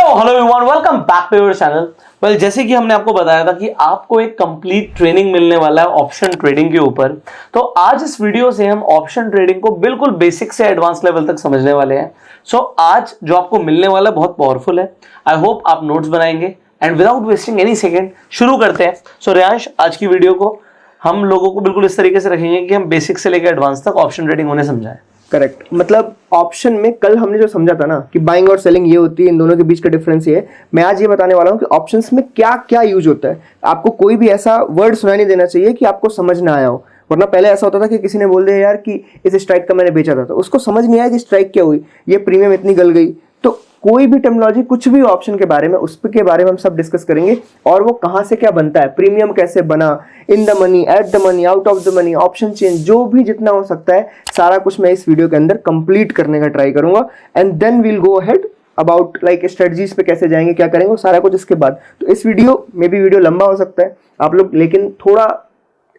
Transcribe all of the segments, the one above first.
Hello everyone, welcome back to your channel. Well, जैसे कि हमने आपको बताया था कि आपको एक कंप्लीट ट्रेनिंग मिलने वाला है ऑप्शन ट्रेडिंग के ऊपर। तो आज इस वीडियो से हम ऑप्शन ट्रेडिंग को बिल्कुल बेसिक से एडवांस लेवल तक समझने वाले हैं। सो आज जो आपको मिलने वाला है बहुत पावरफुल है। आई होप आप नोट्स बनाएंगे and without wasting any second शुरू करते हैं। सो रियांश, आज की वीडियो को हम लोगों को बिल्कुल इस तरीके से रखेंगे कि हम बेसिक से लेकर एडवांस तक ऑप्शन ट्रेडिंग उन्हें समझाएं। करेक्ट। मतलब ऑप्शन में कल हमने जो समझा था ना कि बाइंग और सेलिंग ये होती है, इन दोनों के बीच का डिफरेंस ये है। मैं आज ये बताने वाला हूँ कि ऑप्शंस में क्या क्या यूज होता है। आपको कोई भी ऐसा वर्ड सुनाई नहीं देना चाहिए कि आपको समझ ना आया हो, वरना पहले ऐसा होता था कि किसी ने बोल दिया यार कि इस स्ट्राइक का मैंने बेचा था, तो उसको समझ नहीं आया कि स्ट्राइक क्या हुई, ये प्रीमियम इतनी गल गई। तो कोई भी टर्मिनोलॉजी, कुछ भी ऑप्शन के बारे में, उसके बारे में हम सब डिस्कस करेंगे और वो कहां से क्या बनता है, प्रीमियम कैसे बना, in the money, at the money, out of the money, option change, जो भी जितना हो सकता है सारा कुछ मैं इस वीडियो के अंदर कंप्लीट करने का ट्राई करूंगा। And then we'll go ahead about like strategies पे कैसे जाएंगे, क्या करेंगे, सारा कुछ इसके बाद। तो इस वीडियो में भी वीडियो लंबा हो सकता है आप लोग, लेकिन थोड़ा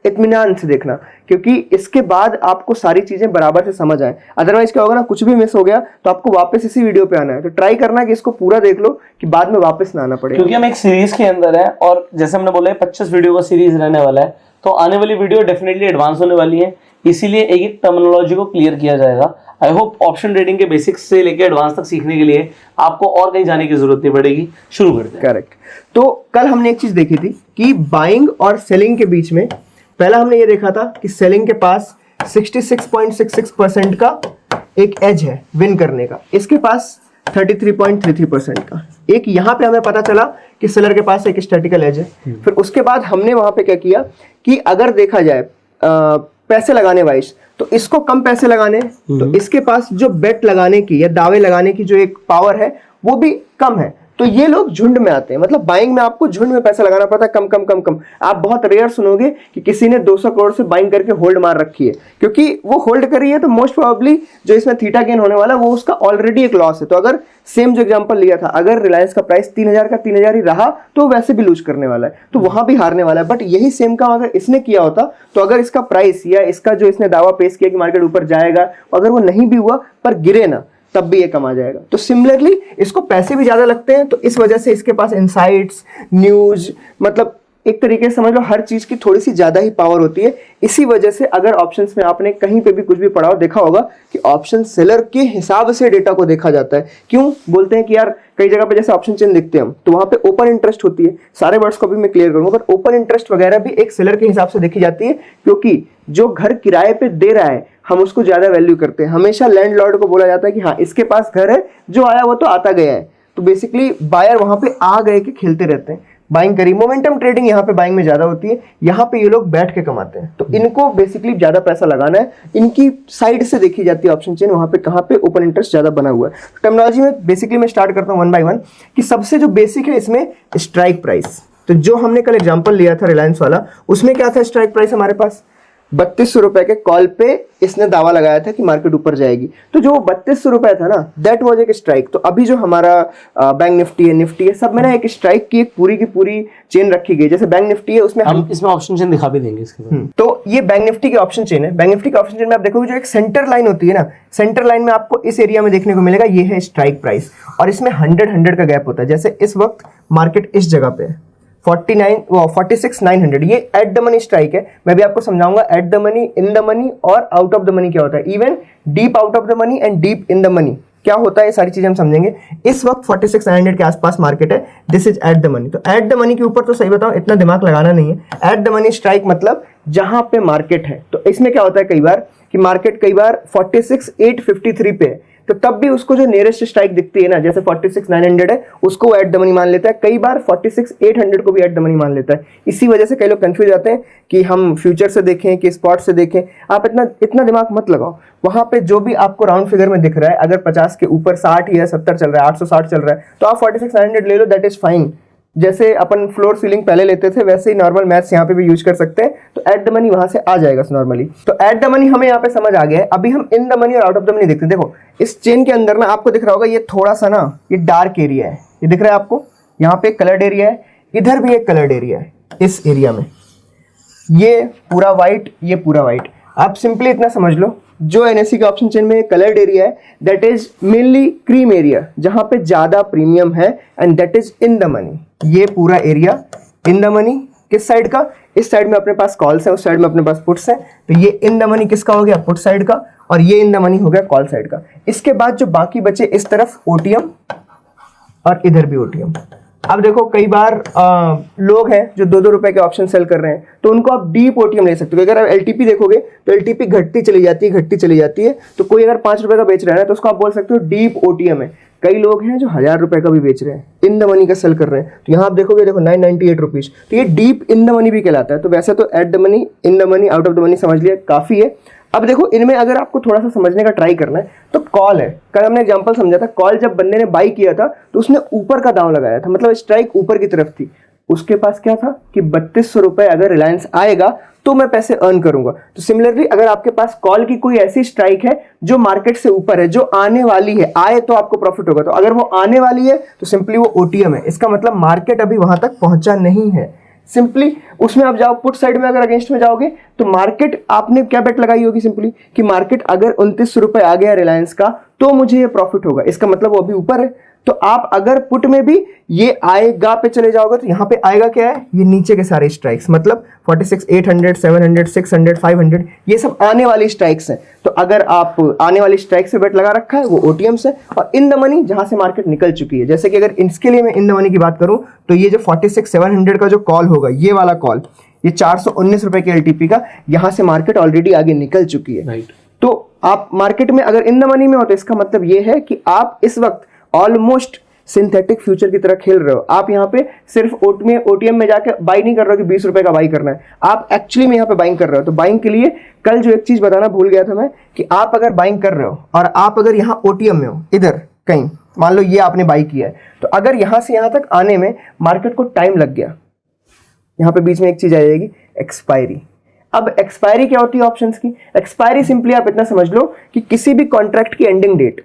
इत्मीनान से देखना, क्योंकि इसके बाद आपको सारी चीजें बराबर से समझ आए। अदरवाइज क्या होगा ना, कुछ भी मिस हो गया तो आपको वापस इसी वीडियो पे आना है। तो ट्राई करना कि इसको पूरा देख लो कि बाद में वापस ना आना पड़े, क्योंकि हम एक सीरीज के अंदर है और जैसे हमने बोला 25 वीडियो का सीरीज रहने वाला है। तो आने वाली वीडियो डेफिनेटली एडवांस होने वाली है, इसीलिए एक एक टर्मिनोलॉजी को क्लियर किया जाएगा। आई होप ऑप्शन ट्रेडिंग के बेसिक्स से लेकर एडवांस तक सीखने के लिए आपको और कहीं जाने की जरूरत नहीं पड़ेगी। शुरू करते हैं। करेक्ट। तो कल हमने एक चीज देखी थी कि बाइंग और सेलिंग के बीच में, पहला हमने ये देखा था कि सेलिंग के पास 66.66% का एक एज है विन करने का, इसके पास 33.33% का। एक यहां पे हमें पता चला कि सेलर के पास एक स्टैटिकल एज है। फिर उसके बाद हमने वहां पे क्या किया कि अगर देखा जाए पैसे लगाने वाइज, तो इसको कम पैसे लगाने, तो इसके पास जो बेट लगाने की या दावे लगाने की जो एक पावर है वो भी कम है। तो ये लोग झुंड में आते हैं। मतलब बाइंग में आपको झुंड में पैसा लगाना पड़ता है, कम कम कम कम। आप बहुत रेयर सुनोगे कि किसी ने 200 करोड़ से बाइंग करके होल्ड मार रखी है, क्योंकि वो होल्ड कर रही है तो मोस्ट प्रोबेबली जो इसमें थीटा गेन होने वाला है वो उसका ऑलरेडी एक लॉस है। तो अगर सेम जो एग्जांपल लिया था, अगर रिलायंस का प्राइस 3000 का 3000 ही रहा तो वैसे भी लूज करने वाला है, तो वहां भी हारने वाला है। बट यही सेम काम अगर इसने किया होता, तो अगर इसका प्राइस या इसका जो इसने दावा पेश किया कि मार्केट ऊपर जाएगा, अगर वो नहीं भी हुआ पर गिरे ना, तब भी ये कमा जाएगा। तो सिमिलरली इसको पैसे भी ज्यादा लगते हैं, तो इस वजह से इसके पास इनसाइट्स, न्यूज, मतलब एक तरीके से समझ लो हर चीज की थोड़ी सी ज्यादा ही पावर होती है। इसी वजह से अगर ऑप्शंस में आपने कहीं पे भी कुछ भी पढ़ा हो, देखा होगा कि ऑप्शन सेलर के हिसाब से डेटा को देखा जाता है। क्यों बोलते हैं कि यार कई जगह पे जैसे ऑप्शन चेन दिखते हैं हम, तो वहां पे ओपन इंटरेस्ट होती है। सारे वर्ड्स को भी मैं क्लियर करूंगा, पर ओपन इंटरेस्ट वगैरह भी एक सेलर के हिसाब से देखी जाती है, क्योंकि जो घर किराए पे दे रहा है हम उसको ज्यादा वैल्यू करते हैं। हमेशा लैंडलॉर्ड को बोला जाता है कि हाँ इसके पास घर है, जो आया वो तो आता गया है। तो बेसिकली बायर वहां पे आ गए कि खेलते रहते हैं, बाइंग करी। मोमेंटम ट्रेडिंग यहाँ पे बाइंग में ज्यादा होती है, यहाँ पे ये लोग बैठ के कमाते हैं। तो इनको बेसिकली ज्यादा पैसा लगाना है, इनकी साइड से देखी जाती है ऑप्शन चेन, वहां पे कहाँ पे ओपन इंटरेस्ट ज्यादा बना हुआ है। टर्मिनोलॉजी में बेसिकली मैं स्टार्ट करता हूँ 1 by 1 कि सबसे जो बेसिक है इसमें स्ट्राइक प्राइस। तो जो हमने कल एग्जाम्पल लिया था रिलायंस वाला, उसमें क्या था स्ट्राइक प्राइस हमारे पास 3200 रुपए के कॉल पे इसने दावा लगाया था कि मार्केट ऊपर जाएगी। तो जो 3200 रुपए था ना, दैट वाज एक स्ट्राइक। तो अभी जो हमारा बैंक निफ्टी है, निफ्टी है, सब में ना एक स्ट्राइक की एक पूरी की पूरी चेन रखी गई। जैसे बैंक निफ्टी है, उसमें हम इसमें ऑप्शन चेन दिखा भी देंगे इसके बाद। तो ये बैंक निफ्टी की ऑप्शन चेन है। बैंक निफ्टी की ऑप्शन चेन में आप देखोगे जो एक सेंटर लाइन होती है ना, सेंटर लाइन में आपको इस एरिया में देखने को मिलेगा, ये है स्ट्राइक प्राइस, और इसमें 100 का गैप होता है। जैसे इस वक्त मार्केट इस जगह पे है 46,900, ये एट द मनी स्ट्राइक है। मैं भी आपको समझाऊंगा at the money, in the money और आउट ऑफ द मनी क्या होता है, even deep out of the money and deep in the money क्या होता है, ये सारी चीजें हम समझेंगे। इस वक्त 46,900 के आसपास मार्केट है, this is at the money. तो एट द मनी के ऊपर तो सही बताऊं इतना दिमाग लगाना नहीं है। एट द मनी स्ट्राइक मतलब जहां पे मार्केट है। तो इसमें क्या होता है कई बार कि मार्केट कई बार 46,853 पे है, तो तब भी उसको जो नियरेस्ट स्ट्राइक दिखती है ना, जैसे 46,900 है, उसको एट द मनी मान लेता है। कई बार 46,800 को भी एट द मनी मान लेता है। इसी वजह से कई लोग कंफ्यूज जाते हैं कि हम फ्यूचर से देखें कि स्पॉट से देखें। आप इतना दिमाग मत लगाओ। वहां पे जो भी आपको राउंड फिगर में दिख रहा है, अगर 50 के ऊपर 60 या 70 चल रहा है, 860 चल रहा है, तो आप 46,900 ले लो, दैट इज फाइन। जैसे अपन फ्लोर सीलिंग पहले लेते थे, वैसे ही नॉर्मल मैथ्स यहाँ पे भी यूज कर सकते हैं। तो एट द मनी वहां से आ जाएगा नॉर्मली। तो एट द मनी हमें यहाँ पे समझ आ गया है। अभी हम इन द मनी और आउट ऑफ द मनी देखते हैं। देखो इस चेन के अंदर ना आपको दिख रहा होगा, ये थोड़ा सा ना ये डार्क एरिया है, ये दिख रहा है आपको, यहाँ पे कलर्ड एरिया है, इधर भी एक कलर्ड एरिया है। इस एरिया में ये पूरा व्हाइट, ये पूरा व्हाइट। आप सिंपली इतना समझ लो, जो एनएससी के ऑप्शन चेन में कलर्ड एरिया है that is mainly cream area, जहां पे ज्यादा प्रीमियम है, and that is in the money. ये पूरा एरिया इन द मनी किस साइड का? इस साइड में अपने पास कॉल्स है, उस साइड में अपने पास पुट्स है, तो ये इन द मनी किसका हो गया? पुट साइड का, और ये इन द मनी हो गया कॉल साइड का। इसके बाद जो बाकी बचे इस तरफ ओटीएम और इधर भी ओटीएम। अब देखो कई बार लोग हैं जो 2-2 रुपए के ऑप्शन सेल कर रहे हैं, तो उनको आप डीप ओटीएम ले सकते हो। अगर आप एलटीपी देखोगे तो एलटीपी घटती चली जाती है, घटती चली जाती है। तो कोई अगर 5 रुपए का बेच रहा है तो उसको आप बोल सकते हो डीप ओटीएम है। कई लोग हैं जो 1000 रुपए का भी बेच रहे हैं, इन द मनी का सेल कर रहे हैं, तो यहाँ आप देखोगे, देखो 998 रुपीज, तो ये डीप इन द मनी भी कहलाता है। तो वैसे तो at the money, in the money, out of the money समझ लिया, काफी है। अब देखो इनमें अगर आपको थोड़ा सा समझने का ट्राई करना है तो कॉल है। कल हमने एग्जांपल समझा था, कॉल जब बंदे ने बाई किया था तो उसने ऊपर का दांव लगाया था, मतलब स्ट्राइक ऊपर की तरफ थी। उसके पास क्या था कि 3200 रुपए अगर रिलायंस आएगा तो मैं पैसे अर्न करूंगा। तो सिमिलरली अगर आपके पास कॉल की कोई ऐसी स्ट्राइक है जो मार्केट से ऊपर है, जो आने वाली है, आए तो आपको प्रॉफिट होगा। तो अगर वो आने वाली है तो सिंपली वो ओटीएम है। इसका मतलब मार्केट अभी वहां तक पहुंचा नहीं है। सिंपली उसमें आप जाओ, पुट साइड में अगर अगेंस्ट में जाओगे तो मार्केट, आपने क्या बेट लगाई होगी सिंपली कि मार्केट अगर 29 रुपए आ गया रिलायंस का तो मुझे ये प्रॉफिट होगा। इसका मतलब वो अभी ऊपर है। तो आप अगर पुट में भी ये आएगा पे चले जाओगे तो यहाँ पे आएगा क्या है? ये नीचे के सारे स्ट्राइक्स, मतलब 46, 800, 700, 600, 500, ये सब आने वाली स्ट्राइक्स हैं। तो अगर आप आने वाली स्ट्राइक्स पे बेट लगा रखा है वो ओटीएम से, और इन द मनी जहां से मार्केट निकल चुकी है। जैसे कि अगर इसके लिए मैं इन द मनी की बात करूं तो ये जो 46, 700 का जो कॉल होगा, ये वाला कॉल, ये 419 रुपए के एलटीपी का, यहां से मार्केट ऑलरेडी आगे निकल चुकी है। राइट। तो आप मार्केट में अगर इन द मनी में हो तो इसका मतलब ये है कि आप इस वक्त ऑलमोस्ट सिंथेटिक फ्यूचर की तरह खेल रहे हो। आप यहाँ पे सिर्फ ओटीएम में जाकर बाई नहीं कर रहे हो कि 20 रुपए का बाई करना है, आप एक्चुअली में यहाँ पे बाइंग कर रहे हो। तो बाइंग के लिए कल जो एक चीज बताना भूल गया था मैं, कि आप अगर बाइंग कर रहे हो और आप अगर यहाँ ओटीएम में हो, इधर कहीं मान लो ये आपने बाई किया है, तो अगर यहाँ से यहाँ तक आने में मार्केट को टाइम लग गया, यहाँ पे बीच में एक चीज आ जाएगी, एक्सपायरी। अब एक्सपायरी क्या होती है ऑप्शंस की? एक्सपायरी सिंपली आप इतना समझ लो कि किसी भी कॉन्ट्रैक्ट की एंडिंग डेट।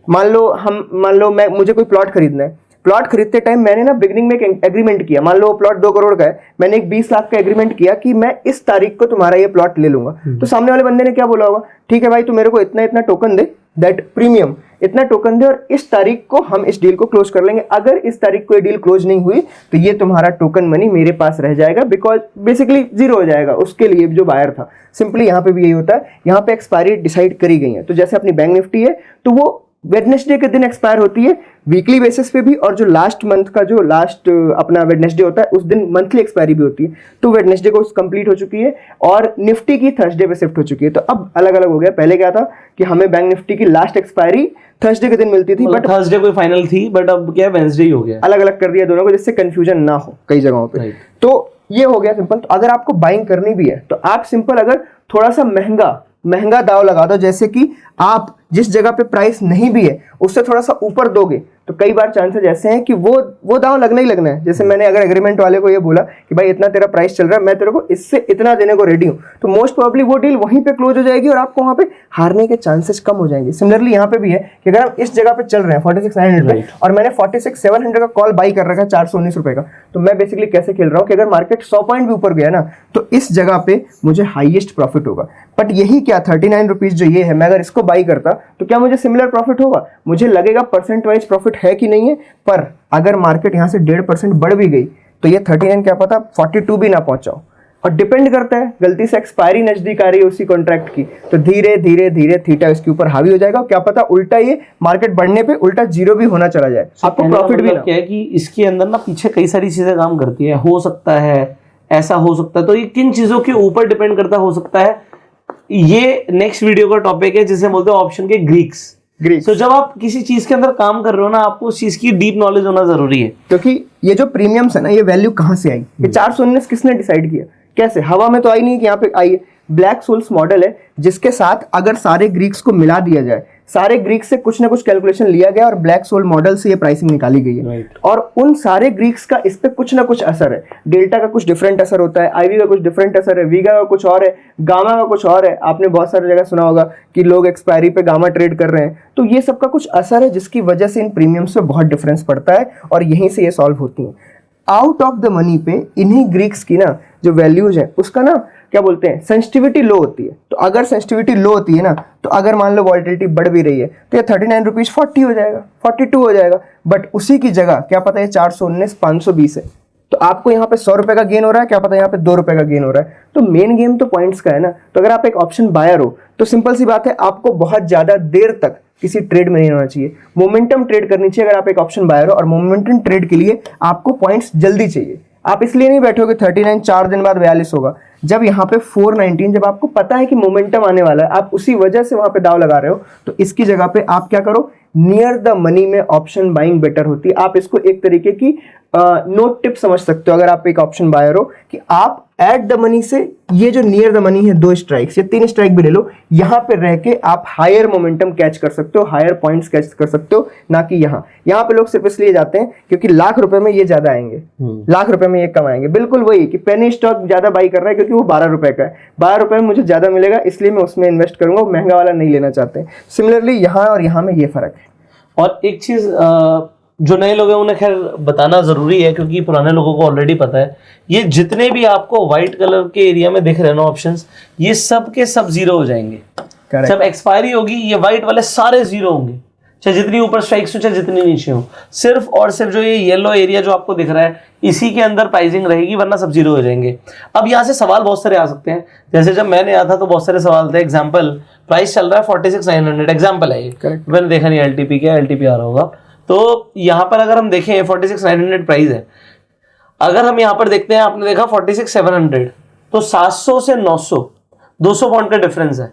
मान लो मुझे कोई प्लॉट खरीदना है, प्लॉट खरीदते टाइम मैंने ना बिगनिंग में एक एग्रीमेंट किया, मान लो प्लॉट 2 करोड़ का है, मैंने एक 20 लाख का एग्रीमेंट किया कि मैं इस तारीख को तुम्हारा ये प्लॉट ले लूंगा। तो सामने वाले बंदे ने क्या बोला होगा? ठीक है भाई, तू मेरे को इतना इतना टोकन दे, दैट प्रीमियम इतना टोकन दे, और इस तारीख को हम इस डील को क्लोज कर लेंगे। अगर इस तारीख को ये डील क्लोज नहीं हुई तो ये तुम्हारा टोकन मनी मेरे पास रह जाएगा, बिकॉज बेसिकली जीरो हो जाएगा उसके लिए जो बायर था। सिंपली यहाँ पे भी यही होता है, यहाँ पे एक्सपायरी डिसाइड करी गई है। तो जैसे अपनी बैंक निफ्टी है तो वो वेडनेसडे के दिन एक्सपायर होती है, वीकली बेसिस पे भी, और जो लास्ट मंथ का जो लास्ट अपना वेडनेसडे होता है उस दिन मंथली एक्सपायरी भी होती है। तो वेडनेसडे को कंप्लीट हो चुकी है और निफ्टी की थर्सडे पे शिफ्ट हो चुकी है। तो अब अलग अलग हो गया। पहले क्या था कि हमें बैंक निफ्टी की लास्ट एक्सपायरी थर्सडे के दिन मिलती थी, बट थर्सडे कोई फाइनल थी, बट अब क्या वेडनेसडे ही हो गया, अलग अलग कर दिया दोनों को, जिससे कंफ्यूजन ना हो कई जगहों पे। तो ये हो गया सिंपल। तो अगर आपको बाइंग करनी भी है तो आप सिंपल अगर थोड़ा सा महंगा दाव लगा दो, जैसे कि आप जिस जगह पे प्राइस नहीं भी है उससे थोड़ा सा ऊपर दोगे, तो कई बार चांसेस ऐसे हैं कि वो दाव लगना ही लगना है। जैसे मैंने अगर एग्रीमेंट वाले को ये बोला कि भाई इतना तेरा प्राइस चल रहा है, मैं तेरे को इससे इतना देने को रेडी हूं, तो मोस्ट प्रोबेबली वो डील वहीं पे क्लोज हो जाएगी और आपको वहां पे हारने के चांसेस कम हो जाएंगे। सिमिलरली यहाँ पे भी है कि अगर हम इस जगह पे चल रहे हैं 46,900 पे और मैंने 46,700 का कॉल बाई कर रखा है 419 रुपए का, तो मैं बेसिकली कैसे खेल रहा हूँ कि अगर मार्केट 100 पॉइंट भी ऊपर गया ना तो इस जगह पे मुझे हाईएस्ट प्रॉफिट होगा। बट यही क्या 39 रुपीज जो ये है, मैं अगर इसको बाई करता तो क्या मुझे सिमिलर प्रॉफिट होगा? मुझे लगेगा परसेंट वाइज प्रॉफिट है कि नहीं है, पर अगर मार्केट यहां से 1.5% बढ़ भी गई तो ये 39 क्या पता 42 भी ना पहुंचाओ। और डिपेंड करता है, गलती से एक्सपायरी नजदीक आ रही है उसी कॉन्ट्रैक्ट की तो धीरे धीरे धीरे थीटा इसके ऊपर हावी हो जाएगा। क्या पता उल्टा ये मार्केट बढ़ने पे उल्टा जीरो भी होना चला जाए, आपको प्रॉफिट भी ना। क्या है कि इसके अंदर ना पीछे कई सारी चीजें काम करती है, हो सकता है ऐसा हो सकता है, तो ये किन चीजों के ऊपर डिपेंड करता हो सकता है, ये नेक्स्ट वीडियो का टॉपिक है जिसे बोलते हैं ऑप्शन के ग्रीक्स। तो जब आप किसी चीज के अंदर काम कर रहे हो ना, आपको उस चीज की डीप नॉलेज होना जरूरी है, क्योंकि ये जो प्रीमियम्स है ना, ये वैल्यू कहां से आई? ये 419 किसने डिसाइड किया? कैसे? हवा में तो आई नहीं कि यहाँ पे आई है। ब्लैक सोल्स मॉडल है जिसके साथ अगर सारे ग्रीक्स को मिला दिया जाए, सारे ग्रीक्स से कुछ ना कुछ कैलकुलेशन लिया गया और ब्लैक सोल मॉडल से ये प्राइसिंग निकाली गई है। और उन सारे ग्रीक्स का इस पे कुछ ना कुछ असर है। डेल्टा का कुछ डिफरेंट असर होता है, आईवी का कुछ डिफरेंट असर है, वीगा का कुछ और है, गामा का कुछ और है। आपने बहुत सारी जगह सुना होगा कि लोग एक्सपायरी पे गामा ट्रेड कर रहे हैं, तो ये सबका कुछ असर है जिसकी वजह से इन प्रीमियम्स पे बहुत डिफरेंस पड़ता है और यहीं से ये सॉल्व होती है। आउट ऑफ द मनी पे इन्हीं ग्रीक्स की ना जो वैल्यूज है उसका ना क्या बोलते हैं, सेंसिटिविटी लो होती है। तो अगर सेंसिटिविटी लो होती है ना, तो अगर मान लो वॉलेटिलिटी बढ़ भी रही है तो ये 39 रुपीज 40 हो जाएगा, 42 हो जाएगा। बट उसी की जगह क्या पता है 419 520 है, तो आपको यहाँ पे 100 रुपए का गेन हो रहा है, क्या पता यहाँ पे 2 रुपए का गेन हो रहा है। तो मेन गेम तो पॉइंट्स का है ना। तो अगर आप एक ऑप्शन बायर हो तो सिंपल सी बात है, आपको बहुत ज्यादा देर तक किसी ट्रेड में नहीं होना चाहिए, मोमेंटम ट्रेड करनी चाहिए। अगर आप एक ऑप्शन बायर हो और मोमेंटम ट्रेड के लिए आपको पॉइंट्स जल्दी चाहिए, आप इसलिए नहीं बैठोगे 39 4 दिन बाद 42 होगा, जब यहाँ पे 419, जब आपको पता है कि मोमेंटम आने वाला है, आप उसी वजह से वहां पे दाव लगा रहे हो, तो इसकी जगह पे आप क्या करो, नियर द मनी में ऑप्शन बाइंग बेटर होती है। आप इसको एक तरीके की नोट टिप समझ सकते हो अगर आप एक ऑप्शन बायर हो, कि आप एट द मनी से ये जो नियर द मनी है 2 स्ट्राइक्स या 3 स्ट्राइक भी ले लो, यहाँ पे रह के आप हायर मोमेंटम कैच कर सकते हो, हायर पॉइंट्स कैच कर सकते हो, ना कि यहाँ पे लोग सिर्फ इसलिए जाते हैं क्योंकि लाख रुपए में ये ज्यादा आएंगे, लाख रुपए में ये कम आएंगे। बिल्कुल वही कि पेनी स्टॉक ज्यादा बाई कर रहा है क्योंकि वो 12 रुपए का है, 12 रुपए में मुझे ज्यादा मिलेगा इसलिए मैं उसमें इन्वेस्ट करूंगा, महंगा वाला नहीं लेना चाहते। सिमिलरली यहाँ और यहाँ में ये फर्क है। और एक चीज जो नए लोग हैं उन्हें खैर बताना जरूरी है, क्योंकि पुराने लोगों को ऑलरेडी पता है, ये जितने भी आपको व्हाइट कलर के एरिया में दिख रहे हैं ना ऑप्शंस, ये सब के सब जीरो हो जाएंगे। जब एक्सपायरी होगी ये व्हाइट वाले सारे जीरो होंगे, चाहे जितनी ऊपर स्ट्राइक्स हो चाहे जितनी नीचे हो। सिर्फ और सिर्फ जो ये येलो एरिया जो आपको दिख रहा है इसी के अंदर प्राइसिंग रहेगी, वरना सब जीरो हो जाएंगे। अब यहाँ से सवाल बहुत सारे आ सकते हैं, जैसे जब मैंने आया था तो बहुत सारे सवाल थे। एग्जाम्पल, प्राइस चल रहा है 46,900, एग्जाम्पल है ये, मैंने देखा नहीं एलटीपी क्या, एलटीपी आ रहा होगा। तो यहाँ पर अगर हम देखें 46,900 प्राइस है, अगर हम यहाँ पर देखते हैं, आपने देखा 46,700, तो 700 से 900 200 पॉइंट का डिफरेंस है।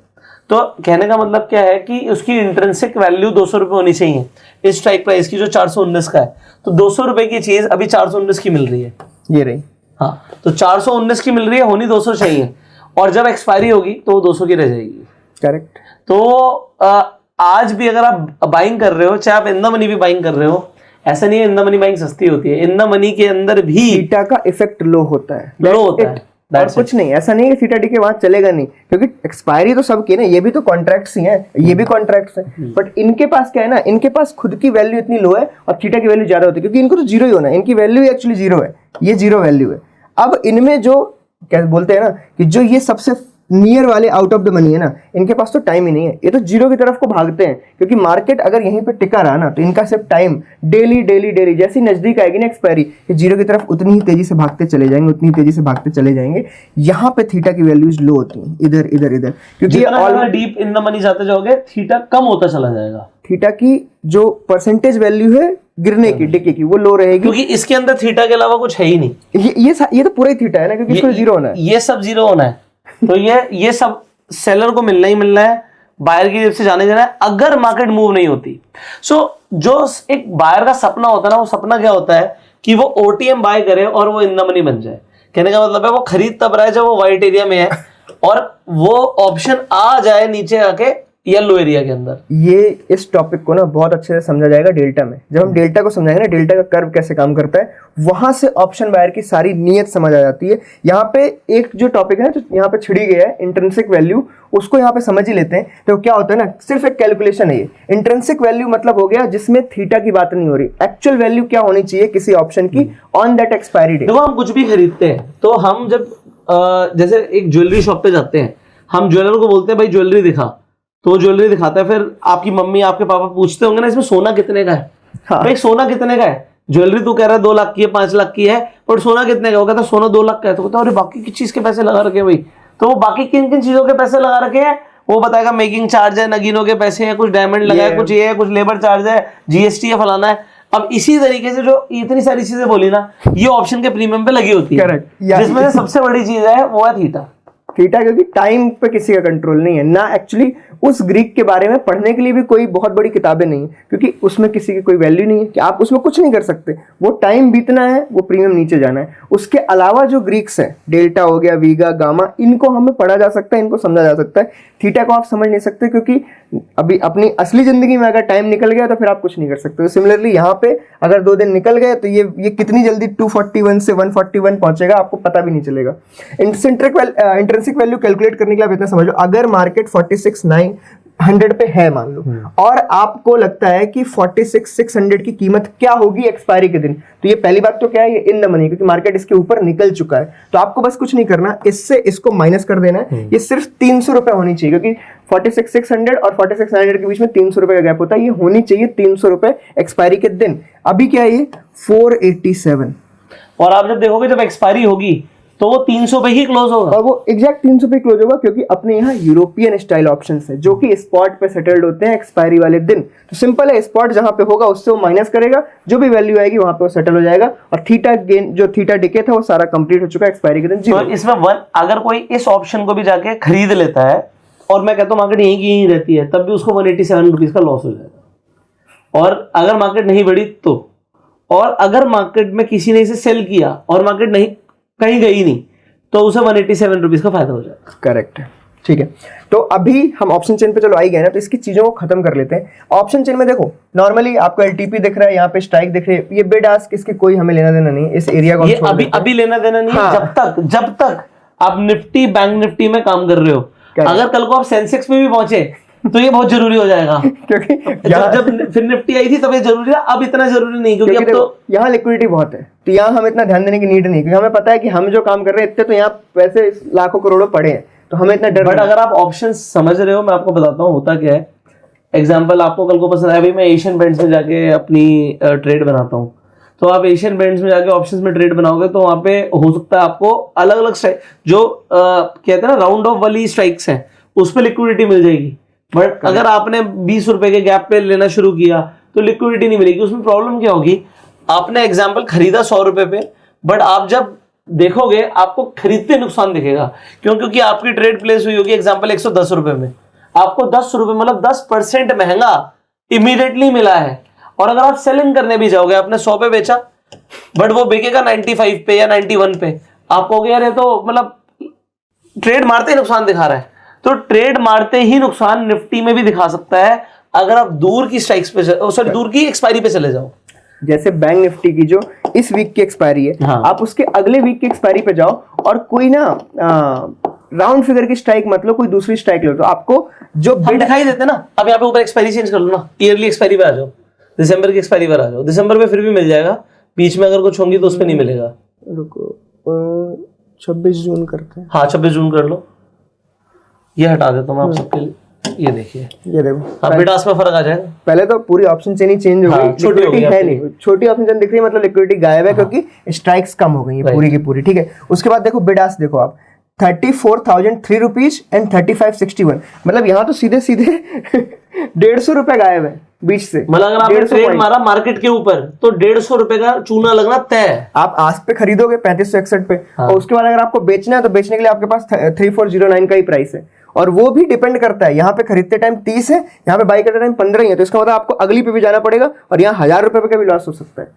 तो कहने का मतलब क्या है कि उसकी इंट्रिंसिक वैल्यू 200 रुपये होनी चाहिए इस स्ट्राइक प्राइस की जो 419 का है। तो 200 रुपए की चीज अभी 419 की मिल रही है, ये रही। हाँ, तो 419 की मिल रही है, होनी 200 चाहिए, और जब एक्सपायरी होगी तो वो 200 की रह जाएगी। करेक्ट। तो आज भी अगर आप बाइंग कर रहे हो, चाहे आप इन द मनी भी बाइंग कर रहे हो, ऐसा नहीं है इन द मनी बाइंग सस्ती होती है, इन द मनी के अंदर भी थीटा का इफेक्ट लो होता है, लो होता है, और कुछ नहीं। ऐसा नहीं है थीटा डी के वहां चलेगा नहीं, क्योंकि एक्सपायरी तो सबकी है ना, ये भी तो कॉन्ट्रैक्ट्स ही हैं, ये भी कॉन्ट्रैक्ट्स हैं, बट इनके पास क्या है ना, इनके पास खुद की वैल्यू इतनी लो है और थीटा की वैल्यू ज्यादा होती है, क्योंकि इनको तो जीरो ही होना है, इनकी वैल्यू एक्चुअली जीरो है, ये जीरो वैल्यू है। अब इनमें जो क्या बोलते हैं ना, कि जो ये सबसे नियर वाले आउट ऑफ द मनी है ना, इनके पास तो टाइम ही नहीं है, ये तो जीरो की तरफ को भागते हैं, क्योंकि मार्केट अगर यहीं पे टिका रहा ना, तो इनका सिर्फ टाइम डेली डेली डेली जैसी नजदीक आएगी ना एक्सपायरी, ये जीरो की तरफ उतनी ही तेजी से भागते चले जाएंगे, उतनी तेजी से भागते चले जाएंगे। यहाँ पे थीटा की वैल्यूज लो होती हैं, इधर इधर इधर, क्योंकि already deep in the money जाते जाओगे थीटा कम होता चला जाएगा, थीटा की जो परसेंटेज वैल्यू है गिरने की, डिके की, वो लो रहेगी, क्योंकि इसके अंदर थीटा के अलावा कुछ है ही नहीं। ये तो पूरा ही थीटा है ना, क्योंकि इसको जीरो होना है, ये सब जीरो होना है। तो ये सब सेलर को मिलना ही मिलना है, बायर की जेब से जाने जाना है, अगर मार्केट मूव नहीं होती। सो जो एक बायर का सपना होता है ना, वो सपना क्या होता है कि वो ओटीएम बाय करे और वो इन द मनी बन जाए। कहने का मतलब है वो खरीद तब रहा है जब वो व्हाइट एरिया में है और वो ऑप्शन आ जाए नीचे आके येलो एरिया के अंदर। ये इस टॉपिक को ना बहुत अच्छे से समझा जाएगा डेल्टा में। जब हम डेल्टा को समझाएंगे ना, डेल्टा का कर्व कैसे काम करता है, वहां से ऑप्शन बायर की सारी नीयत समझ आ जाती है। यहाँ पे एक जो टॉपिक है, जो यहाँ पे छिड़ी गया है, इंट्रिंसिक वैल्यू, उसको यहाँ पे समझ ही लेते हैं। तो क्या होता है ना, सिर्फ एक कैलकुलेशन है ये। इंट्रिंसिक वैल्यू मतलब हो गया जिसमें थीटा की बात नहीं हो रही, एक्चुअल वैल्यू क्या होनी चाहिए किसी ऑप्शन की ऑन दैट एक्सपायरी डेट। देखो हम कुछ भी खरीदते हैं तो हम जब जैसे एक ज्वेलरी शॉप पे जाते हैं, हम ज्वेलर को बोलते हैं भाई ज्वेलरी दिखा, तो वो ज्वेलरी दिखाता है। फिर आपकी मम्मी आपके पापा पूछते होंगे ना इसमें सोना कितने का है, हाँ। भाई सोना कितने का है, ज्वेलरी तू कह रहा है 2 लाख की है 5 लाख की है, और सोना कितने का, वो कहता है सोना 2 लाख का है। तो कहता है अरे बाकी किस चीज के पैसे लगा रखे हैं भाई, तो वो बाकी किन किन चीजों के पैसे लगा रखे हैं वो बताएगा। मेकिंग चार्ज है, नगीनों के पैसे हैं, कुछ डायमंड लगा है, कुछ ये है, कुछ लेबर चार्ज है, जीएसटी है, फलाना है। अब इसी तरीके से जो इतनी सारी चीजें बोली ना, ये ऑप्शन के प्रीमियम पे लगी होती है, जिसमें से सबसे बड़ी चीज है वो है थीटा। थीटा क्योंकि टाइम पे किसी का कंट्रोल नहीं है ना, एक्चुअली उस ग्रीक के बारे में पढ़ने के लिए भी कोई बहुत बड़ी किताबें नहीं है, क्योंकि उसमें किसी की कोई वैल्यू नहीं है कि आप उसमें कुछ नहीं कर सकते। वो टाइम बीतना है, वो प्रीमियम नीचे जाना है। उसके अलावा जो ग्रीक्स हैं, डेल्टा हो गया, वीगा, गामा, इनको हमें पढ़ा जा सकता है, इनको समझा जा सकता है। थीटा को आप समझ नहीं सकते, क्योंकि अभी अपनी असली जिंदगी में अगर टाइम निकल गया तो फिर आप कुछ नहीं कर सकते। सिमिलरली यहाँ पे अगर 2 दिन निकल गए तो ये कितनी जल्दी 241 से 141 पहुंचेगा आपको पता भी नहीं इंट्रिंसिक वैल्यू कैलकुलेट करने के लिए आप इतना समझो, अगर मार्केट 46.9 100 पे है मान लो, और आपको लगता है कि 46,600 की कीमत क्या होगी एक्सपायरी के दिन, तो ये पहली बात तो क्या है, ये इन द मनी, क्योंकि मार्केट इसके ऊपर निकल चुका है। तो आपको बस कुछ नहीं करना, इससे इसको माइनस कर देना है। ये सिर्फ 300 रुपए होनी चाहिए, क्योंकि 46,600 और 46,900 के बीच में 300 रुपए का गैप होता है। ये होनी चाहिए 300 रुपए एक्सपायरी के दिन। अभी क्या है ये 487, और आप जब देखोगे जब एक्सपायरी होगी तो वो 300 पे ही क्लोज होगा, और वो एग्जैक्ट 300 पे क्लोज होगा, क्योंकि अपने यहाँ यूरोपियन स्टाइल ऑप्शंस है जो कि स्पॉट पे सेटल्ड होते हैं एक्सपायरी वाले दिन। तो सिंपल है, स्पॉट जहां पे होगा उससे वो माइनस करेगा, जो भी वैल्यू आएगी वहां पे वो सेटल हो जाएगा, और थीटा गेन जो थीटा डिके था वो सारा कंप्लीट हो चुका है एक्सपायरी के दिन। तो इसमें अगर कोई इस ऑप्शन को भी जाके खरीद लेता है, और मैं कहता हूँ मार्केट यहीं की यहीं रहती है, तब भी उसको 187 रुपीज का लॉस हो जाएगा। और अगर मार्केट नहीं बढ़ी तो, और अगर मार्केट में किसी ने इसे सेल किया और मार्केट नहीं कहीं गई नहीं, तो उसे 187 रुपीज का फायदा हो जाएगा। करेक्ट है, ठीक है। तो अभी हम ऑप्शन चेन पे चलो आई गए ना, तो इसकी चीजों को खत्म कर लेते हैं। ऑप्शन चेन में देखो, नॉर्मली आपको एलटीपी दिख रहा है, यहाँ पे स्ट्राइक दिख रही है, ये बिड आस्क इसकी कोई हमें लेना देना नहीं, इस एरिया को ये अभी लेना देना नहीं है। हाँ। जब तक आप निफ्टी बैंक निफ्टी में काम कर रहे हो, अगर कल को आप सेंसेक्स में भी पहुंचे तो ये बहुत जरूरी हो जाएगा, क्योंकि जब फिर निफ्टी आई थी तब ये जरूरी था, अब इतना जरूरी नहीं, क्योंकि अब तो यहाँ लिक्विडिटी बहुत है, तो यहाँ हम इतना ध्यान देने की नीड नहीं, क्योंकि हमें पता है कि हम जो काम कर रहे हैं इतने तो यहाँ पैसे लाखों करोड़ों पड़े हैं, तो हमें इतना डर। बट अगर आप ऑप्शन समझ रहे हो, मैं आपको बताता हूँ होता क्या है। एग्जाम्पल आपको कल को पसंद आया, भाई मैं एशियन पेंट्स में जाके अपनी ट्रेड बनाता हूँ, तो आप एशियन पेंट्स में जाके ऑप्शंस में ट्रेड बनाओगे तो वहां पे हो सकता है आपको अलग अलग स्ट्राइक, जो कहते हैं ना राउंड ऑफ वाली स्ट्राइक्स हैं, उस पर लिक्विडिटी मिल जाएगी। बट अगर आपने 20 रुपए के गैप पे लेना शुरू किया तो लिक्विडिटी नहीं मिलेगी। उसमें प्रॉब्लम क्या होगी, आपने एग्जाम्पल खरीदा 100 रुपए पे, बट आप जब देखोगे आपको खरीदते नुकसान दिखेगा, क्योंकि आपकी ट्रेड प्लेस हुई होगी एग्जाम्पल 110 रुपए में, आपको 10 रुपए मतलब 10% महंगा इमीडिएटली मिला है। और अगर आप सेलिंग करने भी जाओगे, आपने 100 पे बेचा बट वो बिकेगा 95 पे या 91 पे, आप कहोगे यार ये तो मतलब ट्रेड मारते ही नुकसान दिखा रहा है। तो ट्रेड मारते ही नुकसान निफ्टी में भी दिखा सकता है अगर आप दूर की स्ट्राइक्स पे सॉरी दूर की एक्सपायरी पे चले जाओ। जैसे बैंक निफ्टी की जो इस वीक की एक्सपायरी है, हाँ। आप उसके अगले वीक की एक्सपायरी पे जाओ और कोई ना राउंड फिगर की स्ट्राइक मतलब कोई दूसरी स्ट्राइक लो, तो आपको जो हम दिखाई देते ना, अब यहाँ पे ऊपर एक्सपायरी चेंज कर लो ना, ईयरली एक्सपायरी पे आ जाओ, दिसंबर की एक्सपायरी पर आ जाओ। दिसंबर में फिर भी मिल जाएगा, बीच में अगर कुछ होंगी तो उस पर नहीं मिलेगा। रुको 26 जून करते हैं। हाँ 26 जून कर लो, ये हटा देता हूँ मैं आप सबके लिए। ये देखिए, ये देखो अब बिडास में फर्क आ जाएगा। पहले तो पूरी ऑप्शन चेन ही चेंज हो गई, हाँ, छोटी हो गई है आपकी। नहीं, छोटी ऑप्शन चेन दिख रही है मतलब लिक्विडिटी गायब है, क्योंकि स्ट्राइक्स कम हो गई है पूरी की पूरी। ठीक है, उसके बाद देखो बिडास देखो आप 34,003 रुपीज एंड 3561, मतलब यहाँ तो सीधे सीधे 150 रुपए गायब है बीच से। मतलब अगर आपने ट्रेड मारा मार्केट के ऊपर तो 150 रुपए का चूना लगना तय है। आप आज पे खरीदोगे 3561 पे, हाँ। और उसके बाद अगर आपको बेचना है तो बेचने के लिए आपके पास 3409 का ही प्राइस है, और वो भी डिपेंड करता है, यहाँ पे खरीदते टाइम 30 है, यहाँ पे बाई करते टाइम 15 ही है, तो इसका मतलब आपको अगली पे भी जाना पड़ेगा, और यहाँ 1000 रुपए का भी लॉस हो सकता है।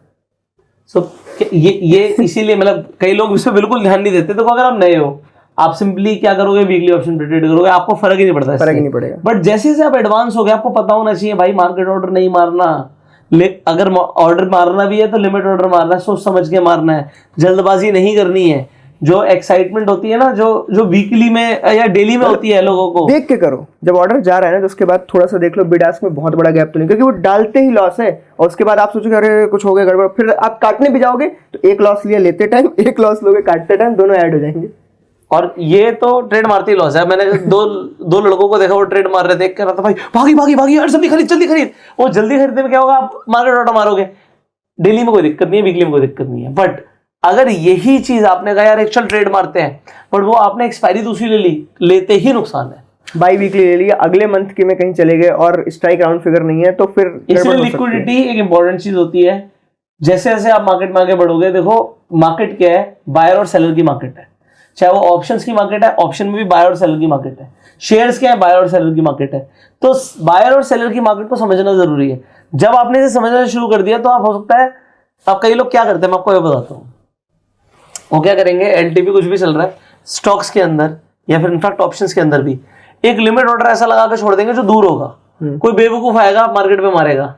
ये इसीलिए मतलब कई लोग इसमें बिल्कुल ध्यान नहीं देते। देखो अगर आप नए हो, आप सिंपली क्या करोगे, वीकली ऑप्शन पे ट्रेड करोगे, आपको फर्क ही नहीं पड़ता, फर्क ही नहीं पड़ेगा। बट जैसे जैसे आप एडवांस हो गए, आपको पता होना चाहिए भाई मार्केट ऑर्डर नहीं मारना, अगर ऑर्डर मारना भी है तो लिमिट ऑर्डर मारना है, सोच समझ के मारना है, जल्दबाजी नहीं करनी है। जो एक्साइटमेंट होती है ना, जो वीकली में या डेली में होती है, लोगों को देख के करो। जब ऑर्डर जा रहा है ना, तो उसके बाद थोड़ा सा देख लो बिड आस्क में बहुत बड़ा गैप तो नहीं, क्योंकि वो डालते ही लॉस है, और उसके बाद आप सोचोगे अरे कुछ हो गया गड़बड़, फिर आप काटने भी जाओगे तो एक लॉस लिया लेते टाइम, एक लॉस लोगे काटते टाइम, दोनों ऐड हो जाएंगे। और ये तो ट्रेड मारते ही लॉस है। मैंने दो लड़कों को देखा, वो ट्रेड मार रहे थे, देख कर रहा था भाई भागी भागी भागी यार जल्दी खरीद। वो जल्दी खरीदने में क्या होगा, आप मार्केट ऑर्डर मारोगे, डेली में कोई दिक्कत नहीं है, वीकली में कोई दिक्कत नहीं है। बट अगर यही चीज आपने कहा यार एक्चुअल ट्रेड मारते हैं, बट वो आपने एक्सपायरी दूसरी ले ली, लेते ही नुकसान है। बाई वीकली ले लिया, अगले मंथ की में कहीं चले गए और स्ट्राइक राउंड फिगर नहीं है, तो फिर इसलिए लिक्विडिटी एक इंपॉर्टेंट चीज होती है। जैसे जैसे आप मार्केट में आगे बढ़ोगे, देखो मार्केट क्या है, बायर और सेलर की मार्केट है। चाहे वो ऑप्शंस की मार्केट है, ऑप्शन में भी बायर और सेलर की मार्केट है। शेयर्स क्या है, बायर और सेलर की मार्केट है। तो बायर और सेलर की मार्केट को समझना जरूरी है। जब आपने इसे समझना शुरू कर दिया तो आप हो सकता है, आप कई लोग क्या करते हैं मैं आपको ये बताता हूँ, वो क्या करेंगे, एलटीपी कुछ भी चल रहा है स्टॉक्स के अंदर या फिर इनफैक्ट ऑप्शंस के अंदर भी, एक लिमिट ऑर्डर ऐसा लगा के छोड़ देंगे जो दूर होगा। कोई बेवकूफ आएगा मार्केट में मारेगा,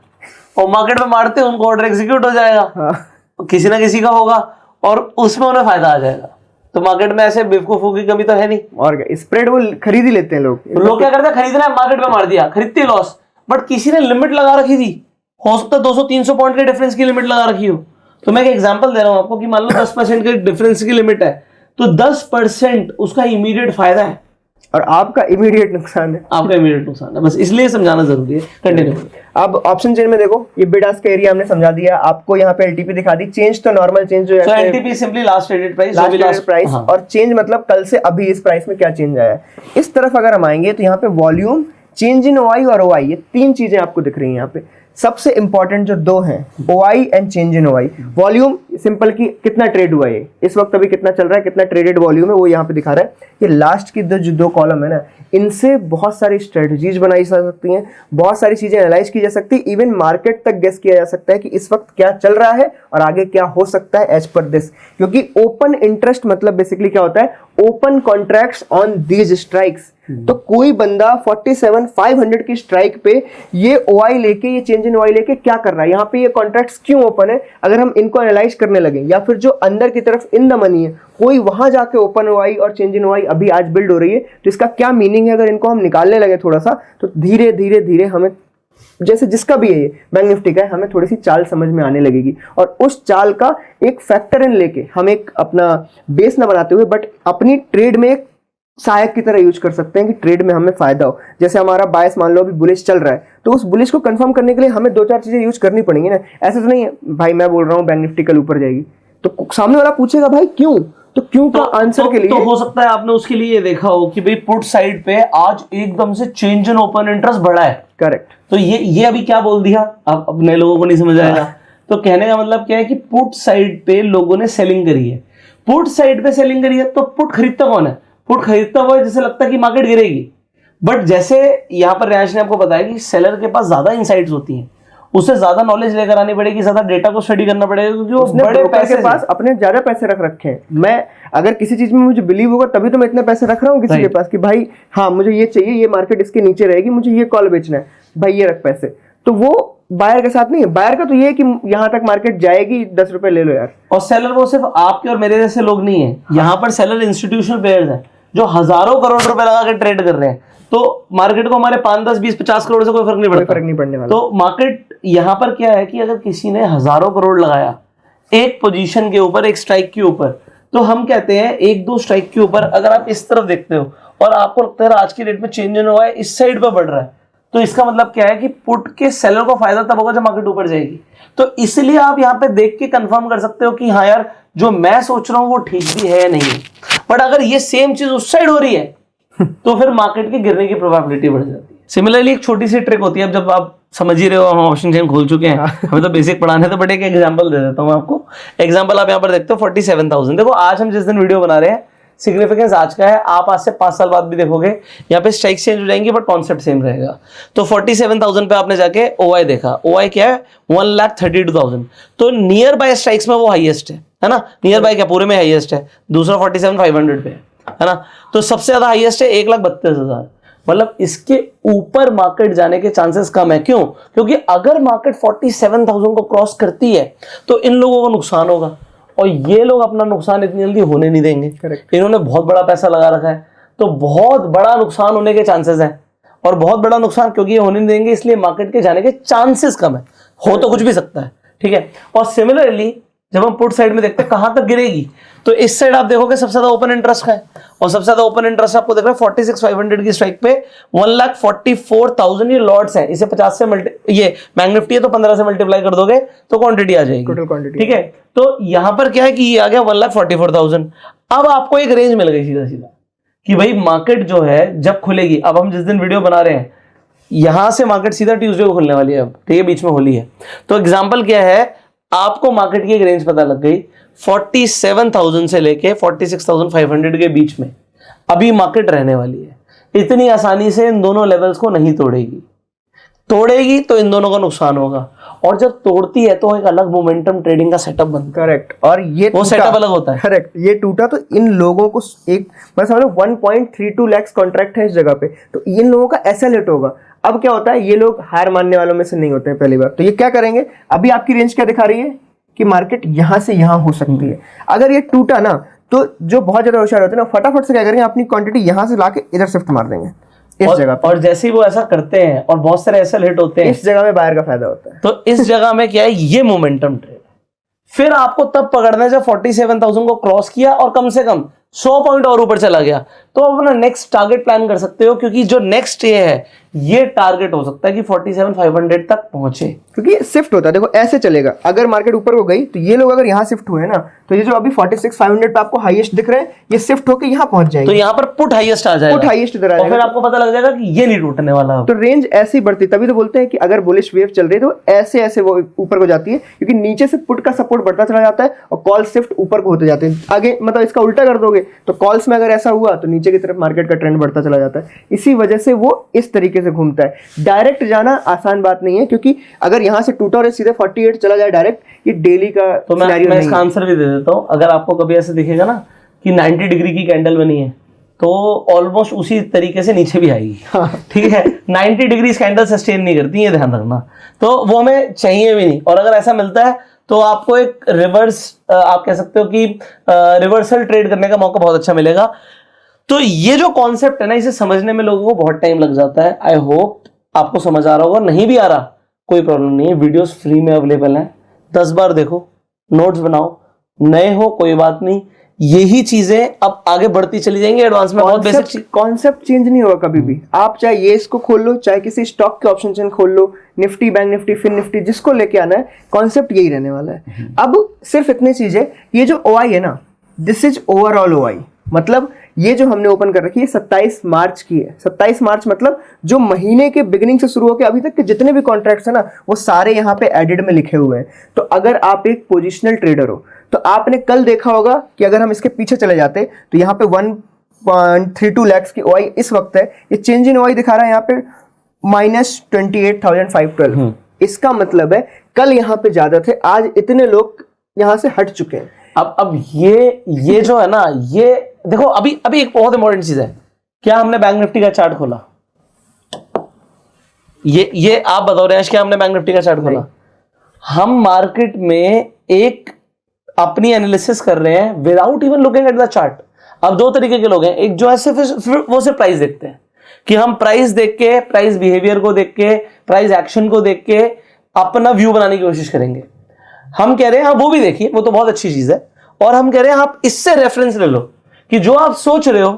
और मार्केट में मारते उनको ऑर्डर एग्जीक्यूट हो जाएगा, किसी ना किसी का होगा, और उसमें उन्हें फायदा आ जाएगा। तो मार्केट में ऐसे बेवकूफों की कमी तो है नहीं। और क्या, स्प्रेड वो खरीद ही लेते हैं लोग। तो लोग क्या करते हैं, खरीदना है मार्केट में मार दिया, खरीदते लॉस। बट किसी ने लिमिट लगा रखी थी, हो सकता है 200-300 पॉइंट के डिफरेंस की लिमिट लगा रखी हो। तो मैं एक एग्जांपल दे रहा हूं आपको कि मान लो 10% के डिफरेंस की लिमिट है, तो 10% उसका इमीडिएट फायदा है और आपका इमीडिएट नुकसान है। आपका इमीडिएट नुकसान है, बस इसलिए समझाना जरूरी है। कंटिन्यू। अब ऑप्शन चेन में देखो, ये बिड आस्क का एरिया हमने समझा दिया आपको, यहाँ पे एलटीपी दिखा दी। चेंज तो नॉर्मल चेंज जो है, LTP simply last traded price, last traded price, और चेंज मतलब कल से अभी इस प्राइस में क्या चेंज आया है। इस तरफ अगर हम आएंगे तो यहाँ पे वॉल्यूम, चेंज इन ओआई और ओआई, ये तीन चीजें आपको दिख रही हैं यहाँ पे। सबसे इंपॉर्टेंट जो दो हैं, OI and change in OI. Volume simple की कितना ट्रेड हुआ है इस वक्त, अभी कितना चल रहा है, कितना ट्रेडेड वॉल्यूम है, वो यहाँ पे दिखा रहा है। ये लास्ट की जो दो कॉलम है ना, इनसे बहुत सारी स्ट्रेटजीज बनाई जा सकती हैं, बहुत सारी चीजें एनालाइज की जा सकती है, इवन मार्केट तक गेस किया जा सकता है कि इस वक्त क्या चल रहा है और आगे क्या हो सकता है एज पर दिस। क्योंकि ओपन इंटरेस्ट मतलब बेसिकली क्या होता है, open contracts on these strikes. तो कोई बंदा 47,500 की स्ट्राइक पे ये ओआई लेके, ये चेंज इन ओआई लेके क्या कर रहा है, यहाँ पे ये कॉन्ट्रैक्ट्स क्यों ओपन है, अगर हम इनको एनालाइज करने लगे, या फिर जो अंदर की तरफ इन द मनी है, कोई वहां जाके ओपन ओआई और चेंज इन ओआई अभी आज बिल्ड हो रही है, तो इसका क्या मीनिंग है, अगर इनको हम निकालने लगे थोड़ा सा, तो धीरे धीरे धीरे हमें, जैसे जिसका भी है ये बैंक निफ्टी का है, हमें थोड़ी सी चाल समझ में आने लगेगी। और उस चाल का एक फैक्टर इन लेके हम एक अपना बेस ना बनाते हुए, बट अपनी ट्रेड में एक सहायक की तरह यूज कर सकते हैं कि ट्रेड में हमें फायदा हो। जैसे हमारा बायस मान लो अभी बुलिश चल रहा है, तो उस बुलिश को कंफर्म करने के लिए हमें दो चार चीजें यूज करनी पड़ेंगी ना। ऐसे तो नहीं है भाई मैं बोल रहा हूँ बैंक निफ्टी कल ऊपर जाएगी, तो सामने वाला पूछेगा भाई क्यों, तो क्यों का आंसर के लिए तो हो सकता है आपने उसके लिए ये देखा हो कि भाई पुट साइड पे आज एकदम से चेंज इन ओपन इंटरेस्ट बढ़ा है। करेक्ट। तो ये अभी क्या बोल दिया, अब नए लोगों को नहीं समझ आएगा। तो कहने का मतलब क्या है कि पुट साइड पे लोगों ने सेलिंग करी है, पुट साइड पे सेलिंग करी है, तो पुट खरीदता कौन है, पुट खरीदता हुआ है जैसे लगता है कि मार्केट गिरेगी। बट जैसे यहां पर रियांश ने आपको बताया कि सेलर के पास ज्यादा इनसाइट्स होती हैं, उसे ज्यादा नॉलेज लेकर आनी पड़ेगी, ज्यादा डेटा को स्टडी करना पड़ेगा, क्योंकि वो बड़े पैसे के पास अपने ज्यादा पैसे रख रखे हैं। मैं अगर किसी चीज में मुझे बिलीव होगा तभी तो मैं इतने पैसे रख रहा हूँ किसी के पास कि भाई हाँ मुझे ये चाहिए, ये मार्केट इसके नीचे रहेगी, मुझे ये कॉल बेचना है, भाई ये रख पैसे। तो वो बायर के साथ नहीं है, बायर का तो ये है कि यहां तक मार्केट जाएगी 10 रुपए ले लो यार। और सेलर वो सिर्फ आपके और मेरे जैसे लोग नहीं है, यहाँ पर सेलर इंस्टीट्यूशनल प्लेयर्स हैं जो हजारों करोड़ रुपए लगा के ट्रेड कर रहे हैं। तो मार्केट को हमारे 5, 10, 20, 50 करोड़ से कोई फर्क नहीं पड़ने वाला। तो मार्केट यहाँ पर क्या है कि अगर किसी ने हजारों करोड़ लगाया एक पोजीशन के ऊपर, एक स्ट्राइक के ऊपर, तो हम कहते हैं 1-2 स्ट्राइक के ऊपर अगर आप इस तरफ देखते हो और आपको लगता है आज की डेट में चेंज इन हुआ है, इस साइड पर बढ़ रहा है, तो इसका मतलब क्या है कि पुट के सेलर को फायदा तब होगा जब मार्केट ऊपर जाएगी। तो इसलिए आप यहाँ पे देख के कंफर्म कर सकते हो कि हाँ यार जो मैं सोच रहा हूँ वो ठीक भी है या नहीं है। बट अगर ये सेम चीज उस साइड हो रही है तो फिर मार्केट के गिरने की प्रोबेबिलिटी बढ़ जाती है। सिमिलरली एक छोटी सी ट्रिक होती है, अब जब आप समझ ही रहे हो हम ऑप्शन चेन खोल चुके हैं, हमें तो बेसिक पढ़ाने तो, बट एक एग्जांपल दे देता हूँ आपको। एग्जांपल आप यहाँ पर देखते हो 47,000। देखो आज हम जिस दिन वीडियो बना रहे हैं सिग्निफिकेंस आज का है, आप आज से 5 साल बाद भी देखोगे यहाँ पे स्ट्राइक चेंज हो जाएंगे बट कॉन्सेप्ट सेम रहेगा। तो 47,000 पे आपने जाके ओआई देखा, ओआई क्या है 1,32,000, तो नियर बाय स्ट्राइक्स में वो हाईएस्ट है ना, नियर बाय क्या पूरे में हाईएस्ट है, दूसरा 47,500 पे है ना, तो सबसे ज्यादा हाईएस्ट है 1,32,000। मतलब इसके ऊपर मार्केट जाने के चांसेस कम है। क्यों? क्योंकि अगर मार्केट 47,000 को क्रॉस करती है तो इन लोगों को नुकसान होगा और ये लोग अपना नुकसान इतनी जल्दी होने नहीं देंगे। Correct. इन्होंने बहुत बड़ा पैसा लगा रखा है, तो बहुत बड़ा नुकसान होने के चांसेस हैं, और बहुत बड़ा नुकसान क्योंकि ये होने नहीं देंगे इसलिए मार्केट के जाने के चांसेस कम है, हो तो कुछ भी सकता है, ठीक है। और सिमिलरली जब हम पुट साइड में देखते हैं कहां तक गिरेगी, तो इस साइड आप देखोगे सबसे ज्यादा ओपन इंटरेस्ट का है, और सबसे ज्यादा ओपन इंटरेस्ट आपको देख रहा है 46,500 की स्ट्राइक पे 1,44,000 ये लॉट्स है। इसे 50 से ये बैंक निफ्टी है तो 15 से मल्टीप्लाई कर दोगे तो क्वांटिटी आ जाएगी, टोटल क्वांटिटी, ठीक है। तो यहां पर क्या है कि ये आ गया 1,44,000। अब आपको एक रेंज मिल गई सीधा सीधा कि भाई मार्केट जो है जब खुलेगी, अब हम जिस दिन वीडियो बना रहे हैं यहां से मार्केट सीधा ट्यूसडे को खुलने वाली है, अब ठीक है, बीच में होली है। तो एग्जाम्पल क्या है, आपको मार्केट की एक रेंज पता लग गई 47,000 से लेके 46,500 के बीच में अभी मार्केट रहने वाली है। इतनी आसानी से इन दोनों लेवल्स को नहीं तोड़ेगी तो इन दोनों का नुकसान होगा, और जब तोड़ती है तो एक अलग मोमेंटम ट्रेडिंग का सेटअप बनता है। करेक्ट, और ये वो सेटअप अलग होता है। करेक्ट, ये टूटा तो इन लोगों को एक बस समझो 1.32 लाख कॉन्ट्रैक्ट है इस जगह पे, तो इन लोगों का ऐसा लेट होगा। अब क्या होता है, ये लोग हार मानने वालों में से नहीं होते हैं पहली बार, तो ये क्या करेंगे, अभी आपकी रेंज क्या दिखा रही है कि मार्केट यहां से यहां हो सकती है। अगर ये टूटा ना तो जो बहुत ज्यादा होशियार होते हैं ना, फटाफट से क्या करेंगे, अपनी क्वांटिटी यहाँ से लाके इधर शिफ्ट मार देंगे इस जगह पे। और जैसे ही वो ऐसा करते हैं और बहुत सारे ऐसे हिट होते हैं, इस जगह में बायर का फायदा होता है। तो इस जगह में क्या है, ये मोमेंटम ट्रेड। फिर आपको तब पकड़ना है जब 47,000 को क्रॉस किया और कम से कम 100 पॉइंट और ऊपर चला गया, तो आप अपना नेक्स्ट टारगेट प्लान कर सकते हो, क्योंकि जो नेक्स्ट ये है, ये टारगेट हो सकता है कि 47,500 तक पहुंचे, क्योंकि शिफ्ट होता है। देखो ऐसे चलेगा, अगर मार्केट ऊपर को गई तो ये लोग अगर यहाँ शिफ्ट हुए ना, तो ये जो अभी 46,500 पे आपको हाईएस्ट दिख रहे हैं, ये शिफ्ट होकर यहाँ पहुंच जाएंगे, तो यहाँ पर पुट हाईएस्ट आ जाएगा, पुट हाईएस्ट इधर आ और फिर जाएगा। आपको पता लग जाएगा कि ये नहीं टूटने वाला अब। तो रेंज ऐसे ही बढ़ती, तभी तो बोलते हैं कि अगर बुलिश वेव चल रही है तो ऐसे ऐसे वो ऊपर को जाती है, क्योंकि नीचे से पुट का सपोर्ट बढ़ता चला जाता है और कॉल शिफ्ट ऊपर को होते जाते हैं आगे। मतलब इसका उल्टा कर दोगे तो कॉल्स में अगर ऐसा हुआ तो नीचे की तरफ मार्केट का ट्रेंड बढ़ता चला जाता है। इसी वजह से वो इस तरीके से घूमता है। डायरेक्ट जाना आसान बात नहीं है, क्योंकि अगर यहाँ से टूटा और सीधे 48 चला जाए डायरेक्ट, ये डेली का तो मैं इसका आंसर भी दे देता हूँ। अगर आपको कभी ऐसे दिखेगा ना कि 90 डिग्री की कैंडल बनी है, तो ऑलमोस्ट उसी तरीके से नीचे भी आएगी। ठीक है, 90 डिग्री कैंडल सस्टेन नहीं करती, ये ध्यान रखना। तो वो हमें चाहिए भी नहीं, और अगर ऐसा मिलता है तो आपको एक रिवर्स, आप कह सकते हो कि रिवर्सल ट्रेड करने का मौका बहुत अच्छा मिलेगा। तो ये जो कॉन्सेप्ट है ना, इसे समझने में लोगों को बहुत टाइम लग जाता है। आई होप आपको समझ आ रहा होगा। नहीं भी आ रहा कोई प्रॉब्लम नहीं है, वीडियोस फ्री में अवेलेबल हैं, 10 बार देखो, नोट्स बनाओ, नए हो कोई बात नहीं, यही चीजें अब आगे बढ़ती चली जाएंगी। एडवांस में बहुत बेसिक कॉन्सेप्ट चेंज नहीं होगा कभी भी। आप चाहे ये इसको खोल लो, चाहे किसी स्टॉक के ऑप्शन चेन खोल लो, Nifty, bank Nifty, Fin Nifty, जिसको लेके आना है, कॉन्सेप्ट यही रहने वाला है। अब सिर्फ इतनी चीजें, ये जो ओआई है ना, दिस इज ओवरऑल ओआई। मतलब ये जो हमने ओपन कर रखी है 27 मार्च की है। 27 मार्च मतलब जो महीने के बिगिनिंग से शुरू होकर अभी तक के जितने भी कॉन्ट्रैक्ट्स है ना, वो सारे यहाँ पे एडेड में लिखे हुए हैं। तो अगर आप एक पोजिशनल ट्रेडर हो तो आपने कल देखा होगा कि अगर हम इसके पीछे चले जाते तो यहाँ पे 1.32 लाख की ओआई इस वक्त है। ये चेंज इन ओआई दिखा रहा है यहाँ पे -28,512। इसका मतलब है कल यहाँ पे ज्यादा थे, आज इतने लोग यहाँ से हट चुके हैं। अब ये जो है ना, ये देखो अभी एक बहुत इंपॉर्टेंट चीज है। क्या हमने बैंक निफ्टी का चार्ट खोला? ये आप बताओ रैश, क्या हमने बैंक निफ्टी का चार्ट खोला? हम मार्केट में एक अपनी एनालिसिस कर रहे हैं without even looking at the chart. अब दो तरीके के लोग हैं, एक जो है सिर्फ वो सिर्फ प्राइस देखते हैं, कि हम प्राइस देख के, प्राइस बिहेवियर को देख के, प्राइस एक्शन को देख के अपना व्यू बनाने की कोशिश करेंगे। हम कह रहे हैं हाँ वो भी देखिए, वो तो बहुत अच्छी चीज है, और हम कह रहे हैं आप इससे रेफरेंस ले लो कि जो आप सोच रहे हो,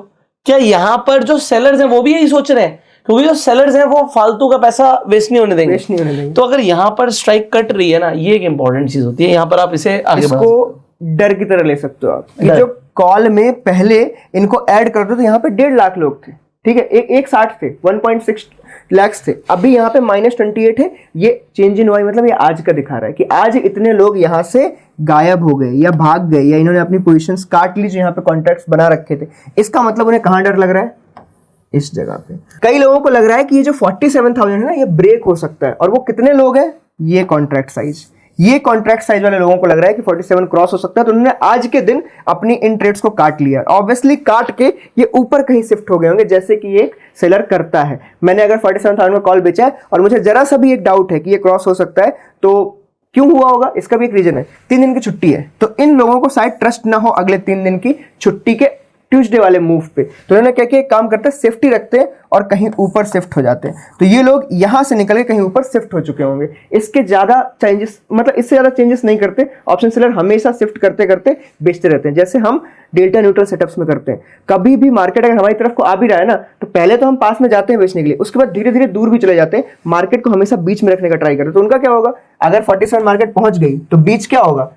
क्या यहां पर जो सेलर्स हैं वो भी यही सोच रहे हैं? क्योंकि जो सेलर्स हैं वो फालतू का पैसा वेस्ट नहीं होने देंगे। तो अगर यहां पर स्ट्राइक कट रही है ना, ये एक इंपॉर्टेंट चीज होती है। यहां पर आप इसे आगे इसको डर की तरह ले सकते हो आप, कि जो कॉल में पहले इनको ऐड कर दो तो यहाँ पे 1.5 लाख लोग थे, ठीक है, एक 60 थे, 1.6 लाख थे, अभी यहाँ पे -28 है। ये चेंज इन ओआई मतलब ये आज का दिखा रहा है कि आज इतने लोग यहाँ से गायब हो गए या भाग गए, या इन्होंने अपनी पोजीशंस काट ली जो यहाँ पे कॉन्ट्रैक्ट्स बना रखे थे। इसका मतलब उन्हें कहाँ डर लग रहा है? इस जगह पे। कई लोगों को लग रहा है कि ये जो 47,000 है ना, ये ब्रेक हो सकता है। और वो कितने लोग हैं? ये कॉन्ट्रैक्ट साइज, ये कॉन्ट्रैक्ट साइज वाले लोगों को लग रहा है कि 47 क्रॉस हो सकता है, तो उन्होंने आज के दिन अपनी इन ट्रेड्स को काट लिया। ऑब्वियसली काट के ये ऊपर कहीं शिफ्ट हो गए होंगे, जैसे कि एक सेलर करता है। मैंने अगर 47,000 में कॉल बेचा है और मुझे जरा सा भी एक डाउट है कि ये क्रॉस हो सकता है, तो क्यों हुआ होगा? इसका भी एक रीजन है, 3 दिन की छुट्टी है, तो इन लोगों को शायद ट्रस्ट ना हो अगले 3 दिन की छुट्टी के ट्यूसडे वाले मूव पे। तो इन्होंने क्या किया, काम करते हैं सेफ्टी रखते हैं और कहीं ऊपर शिफ्ट हो जाते हैं। तो ये लोग यहां से निकल के कहीं ऊपर शिफ्ट हो चुके होंगे। इसके ज्यादा चेंजेस, मतलब इससे ज्यादा चेंजेस नहीं करते। ऑप्शन सेलर हमेशा शिफ्ट करते करते बेचते रहते हैं, जैसे हम डेल्टा न्यूट्रल सेटअप्स में करते हैं। कभी भी मार्केट अगर हमारी तरफ को आ भी रहा है ना, तो पहले तो हम पास में जाते हैं बेचने के लिए, उसके बाद धीरे धीरे दूर भी चले जाते हैं, मार्केट को हमेशा बीच में रखने का ट्राई करते हैं। तो उनका क्या होगा, अगर 47 मार्केट पहुंच गई तो बीच क्या होगा?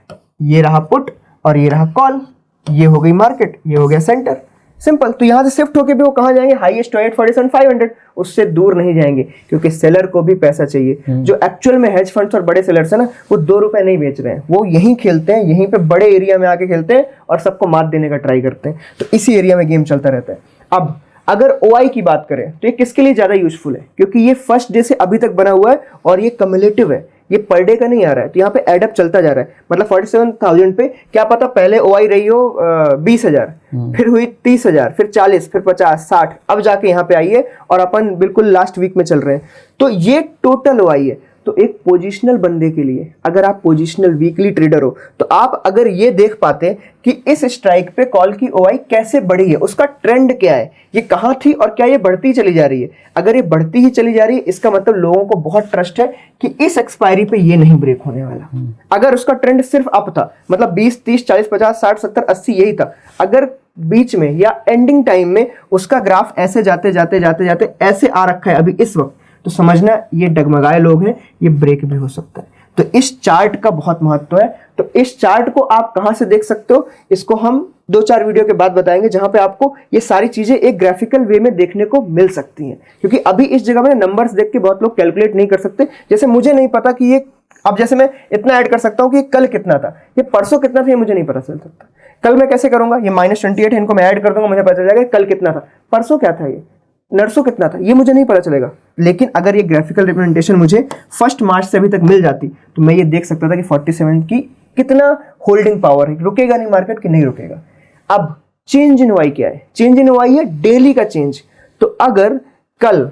ये रहा पुट और ये रहा कॉल, ये हो गई मार्केट, ये हो गया सेंटर, सिंपल। तो यहां से शिफ्ट होके भी वो कहां जाएंगे? हाईएस्ट 47,500, उससे दूर नहीं जाएंगे, क्योंकि सेलर को भी पैसा चाहिए। जो एक्चुअल में हेज फंड्स और बड़े सेलर्स है ना, वो 2 रुपए नहीं बेच रहे हैं, वो यहीं खेलते हैं, यहीं पे बड़े एरिया में आके खेलते हैं और सबको मात देने का ट्राई करते हैं। तो इसी एरिया में गेम चलता रहता है। अब अगर ओआई की बात करें तो ये किसके लिए ज्यादा यूजफुल है? क्योंकि ये फर्स्ट डे से अभी तक बना हुआ है और ये कम्युलेटिव है, ये पर डे का नहीं आ रहा है। तो यहाँ पे एडअप चलता जा रहा है। मतलब 47,000 पे क्या पता पहले ओआई रही हो 20,000, फिर हुई 30,000, फिर 40, फिर 50, 60, अब जाके यहाँ पे आई है और अपन बिल्कुल लास्ट वीक में चल रहे हैं। तो ये टोटल ओआई है। तो एक पोजिशनल बंदे के लिए, अगर आप पोजिशनल वीकली ट्रेडर हो, तो आप अगर ये देख पाते कि इस स्ट्राइक पे कॉल की ओआई कैसे बढ़ी है, उसका ट्रेंड क्या है, ये कहाँ थी और क्या ये बढ़ती चली जा रही है। अगर ये बढ़ती ही चली जा रही है, इसका मतलब लोगों को बहुत ट्रस्ट है कि इस एक्सपायरी पे ये नहीं ब्रेक होने वाला। अगर उसका ट्रेंड सिर्फ अप था, मतलब 20, 30, 40, 50, 60, 70, 80 यही था, अगर बीच में या एंडिंग टाइम में उसका ग्राफ ऐसे जाते जाते जाते जाते ऐसे आ रखा है अभी इस वक्त, तो समझना ये डगमगाए लोग हैं, ये ब्रेक भी हो सकता है। तो इस चार्ट का बहुत महत्व है। तो इस चार्ट को आप कहां से देख सकते हो, इसको हम 2-4 वीडियो के बाद बताएंगे, जहां पे आपको ये सारी चीजें एक ग्राफिकल वे में देखने को मिल सकती हैं। क्योंकि अभी इस जगह में नंबर्स देख के बहुत लोग कैलकुलेट नहीं कर सकते। जैसे मुझे नहीं पता कि ये, अब जैसे मैं इतना ऐड कर सकता हूं कि कल कितना था, ये परसों कितना था, ये मुझे नहीं पता चल सकता। कल मैं कैसे करूंगा, ये -28 है, इनको मैं ऐड कर दूंगा, मुझे पता चल जाएगा कल कितना था, परसों क्या था, ये नरसों कितना था, ये मुझे नहीं पता चलेगा। लेकिन अगर ये ग्राफिकल रिप्रेजेंटेशन मुझे 1 मार्च से अभी तक मिल जाती, तो मैं ये देख सकता था कि 47 की कितना होल्डिंग पावर है, रुकेगा नहीं मार्केट कि नहीं रुकेगा। अब चेंज इन वाई क्या है, चेंज इन वाई है डेली का चेंज। तो अगर कल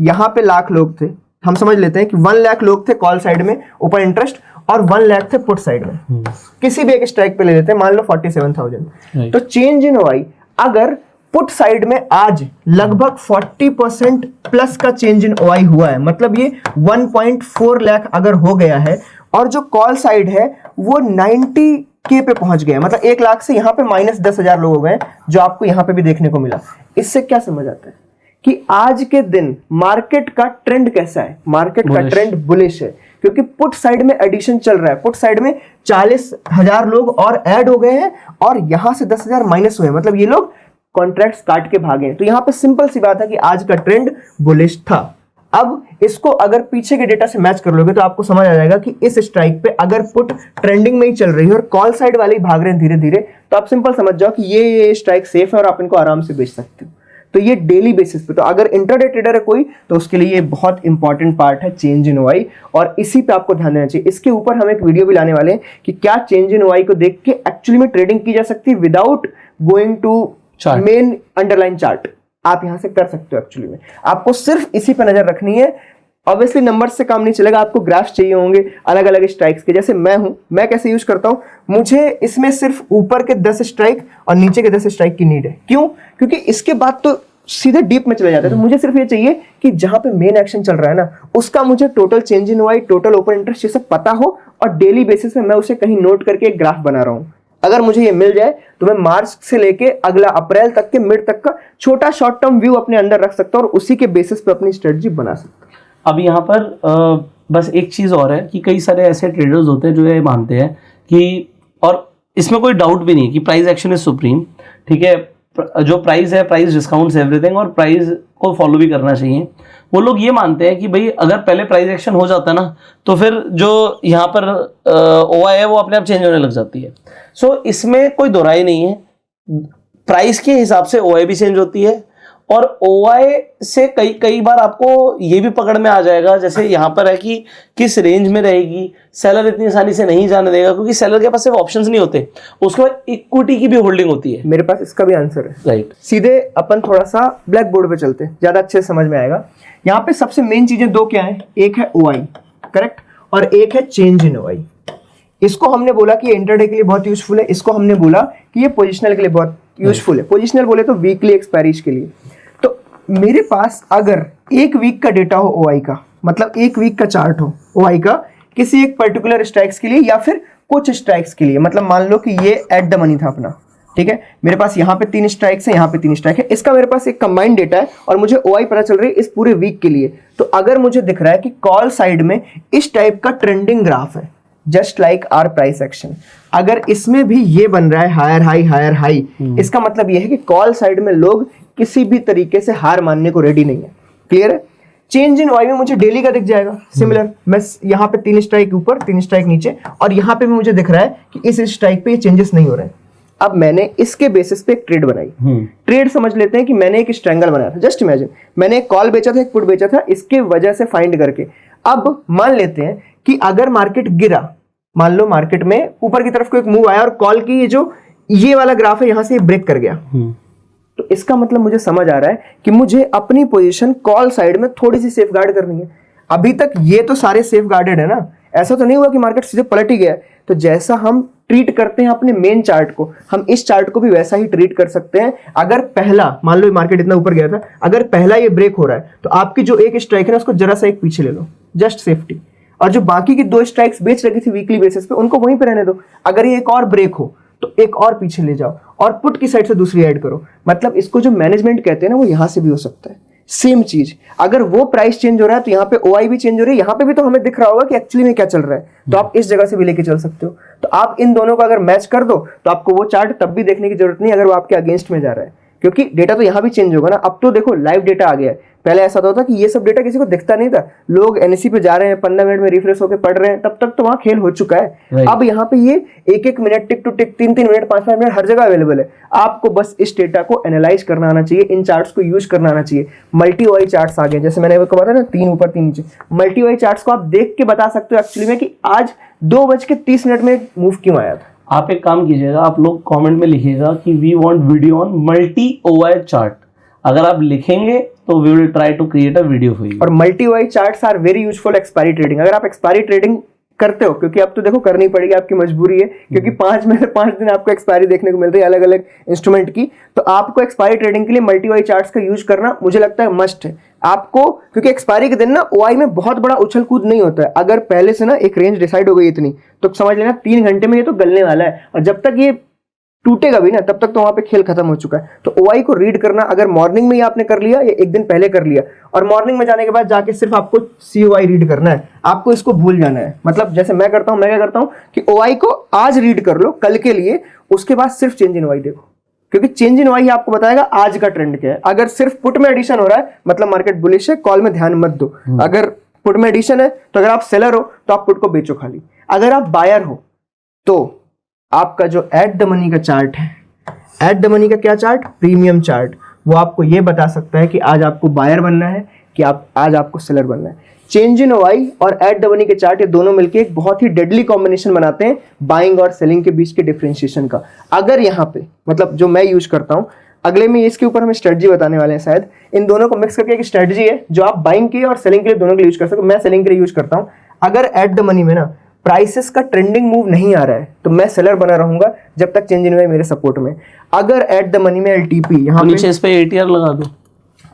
यहां पे लाख लोग थे, हम समझ लेते हैं कि 1 लाख लोग थे कॉल साइड में ओपन इंटरेस्ट और 1 लाख थे पुट साइड में, किसी भी एक स्ट्राइक पे ले लेते हैं, मान लो 47,000। तो चेंज इन वाई अगर पुट साइड में आज लगभग 40% प्लस का चेंज इन ओआई हुआ है, मतलब ये 1.4 लाख अगर हो गया है, और जो कॉल साइड है वो 90K पे पहुंच गया, मतलब 1 लाख से यहाँ पे -10,000 लोग हो गए, जो आपको यहाँ पे भी देखने को मिला। इससे क्या समझ आता है कि आज के दिन मार्केट का ट्रेंड कैसा है, मार्केट का ट्रेंड बुलिश है, क्योंकि पुट साइड में एडिशन चल रहा है। पुट साइड में 40,000 लोग और ऐड हो गए हैं और यहां से 10,000 माइनस हुए, मतलब ये लोग कॉन्ट्रैक्ट्स काट के भागे। तो यहां पे सिंपल सी बात है कि आज का ट्रेंड बुलिश था। अब इसको अगर पीछे के डेटा से मैच कर लोगे तो आपको समझ आ जाएगा कि इस स्ट्राइक पे अगर पुट ट्रेंडिंग में ही चल रही है और कॉल साइड वाले ही भाग रहे हैं धीरे धीरे, तो आप सिंपल समझ जाओ कि ये स्ट्राइक सेफ है और आप इनको आराम से बेच सकते हो। तो ये डेली बेसिस पे, तो अगर इंट्राडे ट्रेडर है कोई, तो उसके लिए ये बहुत इंपॉर्टेंट पार्ट है चेंज इन ओआई, और इसी पे आपको ध्यान देना चाहिए। इसके ऊपर हम एक वीडियो भी लाने वाले हैं कि क्या चेंज इन ओआई को देख के एक्चुअली में ट्रेडिंग की जा सकती है without going to main underline chart. आप यहां से कर सकते हो। एक्चुअली में आपको सिर्फ इसी पे नजर रखनी है। ऑब्वियसली नंबर से काम नहीं चलेगा, आपको ग्राफ्स चाहिए होंगे अलग अलग स्ट्राइक्स के। जैसे मैं हूं, मैं कैसे यूज करता हूं, मुझे इसमें सिर्फ ऊपर के 10 स्ट्राइक और नीचे के 10 स्ट्राइक की नीड है। क्यों? क्योंकि इसके बाद तो सीधे डीप में चले जाते हैं। तो मुझे सिर्फ ये चाहिए कि जहां पे मेन एक्शन चल रहा है ना, उसका मुझे total change in OI, total open interest ये सब पता हो, और डेली बेसिस में मैं उसे कहीं नोट करके एक ग्राफ बना रहा हूं। अगर मुझे ये मिल जाए तो मैं मार्च से लेके अगला अप्रैल तक के मिड तक का छोटा शॉर्ट टर्म व्यू अपने अंदर रख सकता हूं और उसी के बेसिस पे अपनी स्ट्रेटजी बना सकता हूं। अब यहाँ पर बस एक चीज़ और है कि कई सारे ऐसे ट्रेडर्स होते हैं जो ये मानते हैं कि, और इसमें कोई डाउट भी नहीं कि प्राइस एक्शन इज सुप्रीम, ठीक है, जो प्राइस है, प्राइस डिस्काउंट्स एवरीथिंग, और प्राइस को फॉलो भी करना चाहिए। वो लोग ये मानते हैं कि भाई अगर पहले प्राइस एक्शन हो जाता है ना, तो फिर जो यहाँ पर ओआई है वो अपने आप चेंज होने लग जाती है। सो इसमें कोई दो राय नहीं है, प्राइस के हिसाब से ओआई भी चेंज होती है, और ओआई से कई बार आपको ये भी पकड़ में आ जाएगा, जैसे यहाँ पर है कि किस रेंज में रहेगी। सेलर इतनी आसानी से नहीं जाने देगा, क्योंकि सेलर के पास सिर्फ ऑप्शंस नहीं होते, उसके बाद इक्विटी की भी होल्डिंग होती है। मेरे पास इसका भी आंसर है। राइट, सीधे अपन थोड़ा सा ब्लैक बोर्ड पे चलते हैं, ज्यादा अच्छे से समझ में आएगा। यहाँ पे सबसे मेन चीजें दो क्या है, एक है ओआई, करेक्ट, और एक है चेंज इन ओआई। इसको हमने बोला कि इंटरडे के लिए बहुत यूजफुल है, इसको हमने बोला कि ये पोजिशनल के लिए बहुत यूजफुल है। पोजिशनल बोले तो वीकली एक्सपायरीज के लिए। तो मेरे पास अगर एक वीक का डेटा हो ओआई का, मतलब एक वीक का चार्ट हो ओआई का किसी एक पर्टिकुलर स्ट्राइक्स के लिए या फिर कुछ स्ट्राइक्स के लिए, मतलब मान लो कि ये एट द मनी था अपना, ठीक है, मेरे पास यहाँ पे 3 स्ट्राइक्स है, यहाँ पे 3 स्ट्राइक है, इसका मेरे पास एक कंबाइंड डेटा है और मुझे ओआई पता चल रही है इस पूरे वीक के लिए। तो अगर मुझे दिख रहा है कि कॉल साइड में इस टाइप का ट्रेंडिंग ग्राफ है, just like our price action, अगर इसमें भी ये बन रहा है हायर हाई हायर हाई, इसका मतलब ये है कि कॉल साइड में लोग किसी भी तरीके से हार मानने को रेडी नहीं है। क्लियर है? चेंज इन ओआई में मुझे डेली का दिख जाएगा सिमिलर, मैं यहाँ पे 3 स्ट्राइक ऊपर 3 स्ट्राइक नीचे, और यहाँ पे भी मुझे दिख रहा है कि इस स्ट्राइक पे ये चेंजेस नहीं हो रहे हैं। अब मैंने इसके बेसिस पे एक ट्रेड बनाई। ट्रेड समझ लेते हैं कि मैंने एक स्ट्रैंगल बनाया था। जस्ट इमेजिन, मैंने एक कॉल बेचा था, एक पुट बेचा था, इसके वजह से फाइंड करके। अब मान लेते हैं कि अगर मार्केट गिरा, मान लो मार्केट में ऊपर की तरफ को एक मूव आया और कॉल की ये वाला ग्राफ है यहाँ से ब्रेक कर गया, तो इसका मतलब मुझे समझ आ रहा है कि मुझे अपनी पोजीशन कॉल साइड में थोड़ी सी सेफगार्ड करनी है। अभी तक ये तो सारे सेफ गार्डेड है ना, ऐसा तो नहीं हुआ कि मार्केट सीधे पलट ही गया। तो जैसा हम ट्रीट करते हैं अपने मेन चार्ट को, हम इस चार्ट को भी वैसा ही ट्रीट कर सकते हैं। अगर पहला, मान लो मार्केट इतना ऊपर गया था, अगर पहला ये ब्रेक हो रहा है तो आपकी जो एक स्ट्राइक है ना उसको जरा सा एक पीछे ले लो, जस्ट सेफ्टी। और जो बाकी की 2 स्ट्राइक्स बेच रखी थी वीकली बेसिस पे, उनको वहीं पे रहने दो। अगर ये एक और ब्रेक हो तो एक और पीछे ले जाओ और पुट की साइड से दूसरी ऐड करो। मतलब इसको जो मैनेजमेंट कहते हैं ना, वो यहां से भी हो सकता है। सेम चीज, अगर वो प्राइस चेंज हो रहा है तो यहाँ पे ओआई भी चेंज हो रही है, यहाँ पे भी तो हमें दिख रहा होगा कि एक्चुअली में क्या चल रहा है, तो आप इस जगह से भी लेके चल सकते हो। तो आप इन दोनों को अगर मैच कर दो तो आपको वो चार्ट तब भी देखने की जरूरत नहीं अगर वो आपके अगेंस्ट में जा रहा है, क्योंकि डेटा तो यहाँ भी चेंज होगा ना। अब तो देखो लाइव डेटा आ गया है, पहले ऐसा होता था कि ये सब डेटा किसी को दिखता नहीं था, लोग एनएससी पे जा रहे हैं, 15 मिनट में रिफ्रेश होकर पढ़ रहे हैं, तब तक तो वहां खेल हो चुका है। अब यहाँ पे ये 1-1 minute, tick two tick, 3-3 minute, 5-5 minute हर जगह अवेलेबल है। आपको बस इस डेटा को एनालाइज करना आना चाहिए, इन चार्ट्स को यूज करना आना चाहिए। मल्टी वाई चार्ट्स आ गए, जैसे मैंने आपको बताया ना, 3 ऊपर 3 नीचे। मल्टी वाई चार्ट्स को आप देख के बता सकते हो एक्चुअली में कि आज 2:30 में मूव क्यों आया था। आप एक काम कीजिएगा, आप लोग कमेंट में लिखिएगा कि we want video on multi OI chart. अगर आप लिखेंगे तो we will try to create a video for you. और multi Y charts are very useful expiry trading. अगर आप एक्सपायरी ट्रेडिंग करते हो, क्योंकि अब तो देखो करनी पड़ेगी, आपकी मजबूरी है, क्योंकि 5 में से 5 दिन आपको एक्सपायरी देखने को मिल रही है अलग अलग इंस्ट्रूमेंट की, तो आपको एक्सपायरी ट्रेडिंग के लिए मल्टी वाई चार्ट्स का यूज करना मुझे लगता है मस्ट है आपको, क्योंकि एक्सपायरी के दिन ना ओआई में बहुत बड़ा उछल कूद नहीं होता है। अगर पहले से ना एक रेंज डिसाइड हो गई इतनी, तो समझ लेना 3 घंटे में ये तो गलने वाला है, और जब तक ये टूटेगा भी ना तब तक तो वहां पे खेल खत्म हो चुका है। तो ओआई को रीड करना अगर मॉर्निंग में ही आपने कर लिया या एक दिन पहले कर लिया, और मॉर्निंग में जाने के बाद जाके सिर्फ आपको सीओआई रीड करना है, आपको इसको भूल जाना है। मतलब जैसे मैं करता हूं, मैं क्या करता हूं कि ओआई को आज रीड कर लो कल के लिए, उसके बाद सिर्फ चेंज इन ओआई देखो, क्योंकि चेंज इन ओआई आपको बताएगा आज का ट्रेंड क्या है। अगर सिर्फ पुट में एडिशन हो रहा है मतलब मार्केट बुलिश है, कॉल में ध्यान मत दो। अगर पुट में एडिशन है तो अगर आप सेलर हो तो आप पुट को बेचो खाली। अगर आप बायर हो तो आपका जो एट द मनी का चार्ट है, एट द मनी का क्या चार्ट, प्रीमियम चार्ट, वो आपको ये बता सकता है कि आज आपको बायर बनना है कि आज आपको सेलर बनना है। चेंज इन ओआई और एट द मनी के चार्ट, ये दोनों मिलकर एक बहुत ही डेडली कॉम्बिनेशन बनाते हैं बाइंग और सेलिंग के बीच के डिफरेंशिएशन का। अगर यहाँ पे मतलब जो मैं यूज करता हूँ, अगले में इसके ऊपर हमें स्ट्रेटजी बताने वाले हैं शायद, इन दोनों को मिक्स करके एक स्ट्रेटजी है जो आप बाइंग के और सेलिंग के लिए दोनों के लिए यूज कर सकते हो। मैं सेलिंग के लिए यूज करता हूँ। अगर एट द मनी में ना प्राइसेस का ट्रेंडिंग मूव नहीं आ रहा है तो मैं सेलर बना रहूंगा जब तक चेंज इन ओआई मेरे सपोर्ट में। अगर एट द मनी में एलटीपी यहाँ नीचे इस पे एटीआर लगा दो,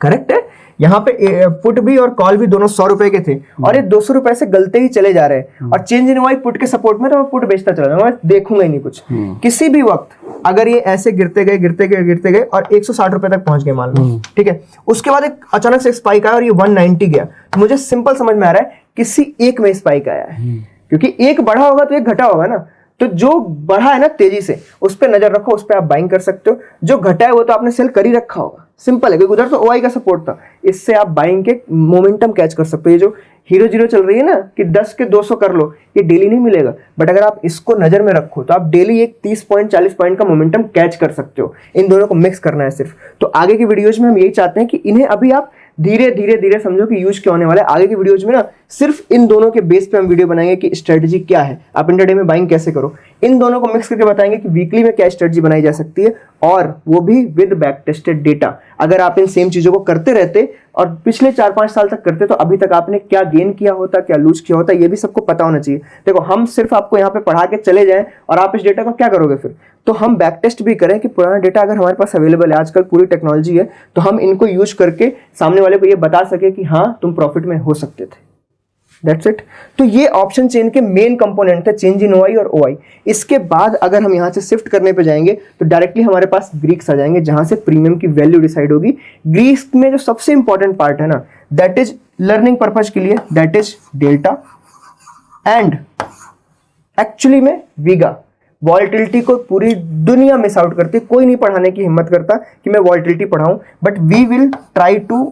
करेक्ट है, यहाँ पे पुट भी और कॉल भी दोनों 100 रुपए के थे और ये 200 रुपए से गलते ही चले जा रहे हैं, और चेंज इन ओआई पुट के सपोर्ट में तो मैं पुट बेचता चला जाऊंगा, मैं देखूंगा ही नहीं कुछ। किसी भी वक्त अगर ये ऐसे गिरते गए और 160 रुपए तक पहुंच गए मान लो, ठीक है, उसके बाद एक अचानक से स्पाइक आया और ये 190 गया, तो मुझे सिंपल समझ में आ रहा है किसी एक में स्पाइक आया है, क्योंकि एक बढ़ा होगा तो एक घटा होगा ना। तो जो बढ़ा है ना तेजी से, उस पर नजर रखो, उस पर आप बाइंग कर सकते हो। जो घटा है वो तो आपने सेल कर ही रखा होगा, सिंपल है, क्योंकि उधर तो ओआई का सपोर्ट था, इससे आप बाइंग के मोमेंटम कैच कर सकते हो। ये जो हीरो जीरो चल रही है ना कि 10 के 200 कर लो, ये डेली नहीं मिलेगा, बट अगर आप इसको नजर में रखो तो आप डेली एक 30 पॉइंट 40 पॉइंट का मोमेंटम कैच कर सकते हो। इन दोनों को मिक्स करना है सिर्फ। तो आगे की वीडियोज में हम यही चाहते हैं कि इन्हें अभी आप धीरे धीरे समझो कि यूज क्या होने वाला है। आगे की वीडियोज में ना सिर्फ इन दोनों के बेस पे हम वीडियो बनाएंगे कि स्ट्रेटजी क्या है, आप इंटरडे में बाइंग कैसे करो। इन दोनों को मिक्स करके बताएंगे कि वीकली में क्या स्ट्रेटजी बनाई जा सकती है, और वो भी विद बैक टेस्टेड डेटा। अगर आप इन सेम चीजों को करते रहते और पिछले 4-5 साल तक करते, तो अभी तक आपने क्या गेन किया होता, क्या लूज किया होता, ये भी सबको पता होना चाहिए। देखो हम सिर्फ आपको यहाँ पे पढ़ा के चले जाएं और आप इस डेटा को क्या करोगे फिर, तो हम बैक टेस्ट भी करें कि पुराना डेटा अगर हमारे पास अवेलेबल है, आजकल पूरी टेक्नोलॉजी है, तो हम इनको यूज करके सामने वाले को ये बता सके कि हाँ तुम प्रॉफिट में हो सकते थे। That's it. तो ये ऑप्शन चेन के मेन कंपोनेंट थे, चेंज इन ओआई और ओआई। इसके बाद अगर हम यहाँ से शिफ्ट करने पे जाएंगे तो डायरेक्टली हमारे पास ग्रीक्स आ जाएंगे, जहां से प्रीमियम की वैल्यू डिसाइड होगी। ग्रीक्स में जो सबसे इंपॉर्टेंट पार्ट है ना, दैट इज लर्निंग पर्पज के लिए, that is delta and actually में वीगा। वॉलेटिलिटी को पूरी दुनिया मिस आउट करती है, कोई नहीं पढ़ाने की हिम्मत करता कि मैं वॉलेटिलिटी पढ़ाऊं, but we will try to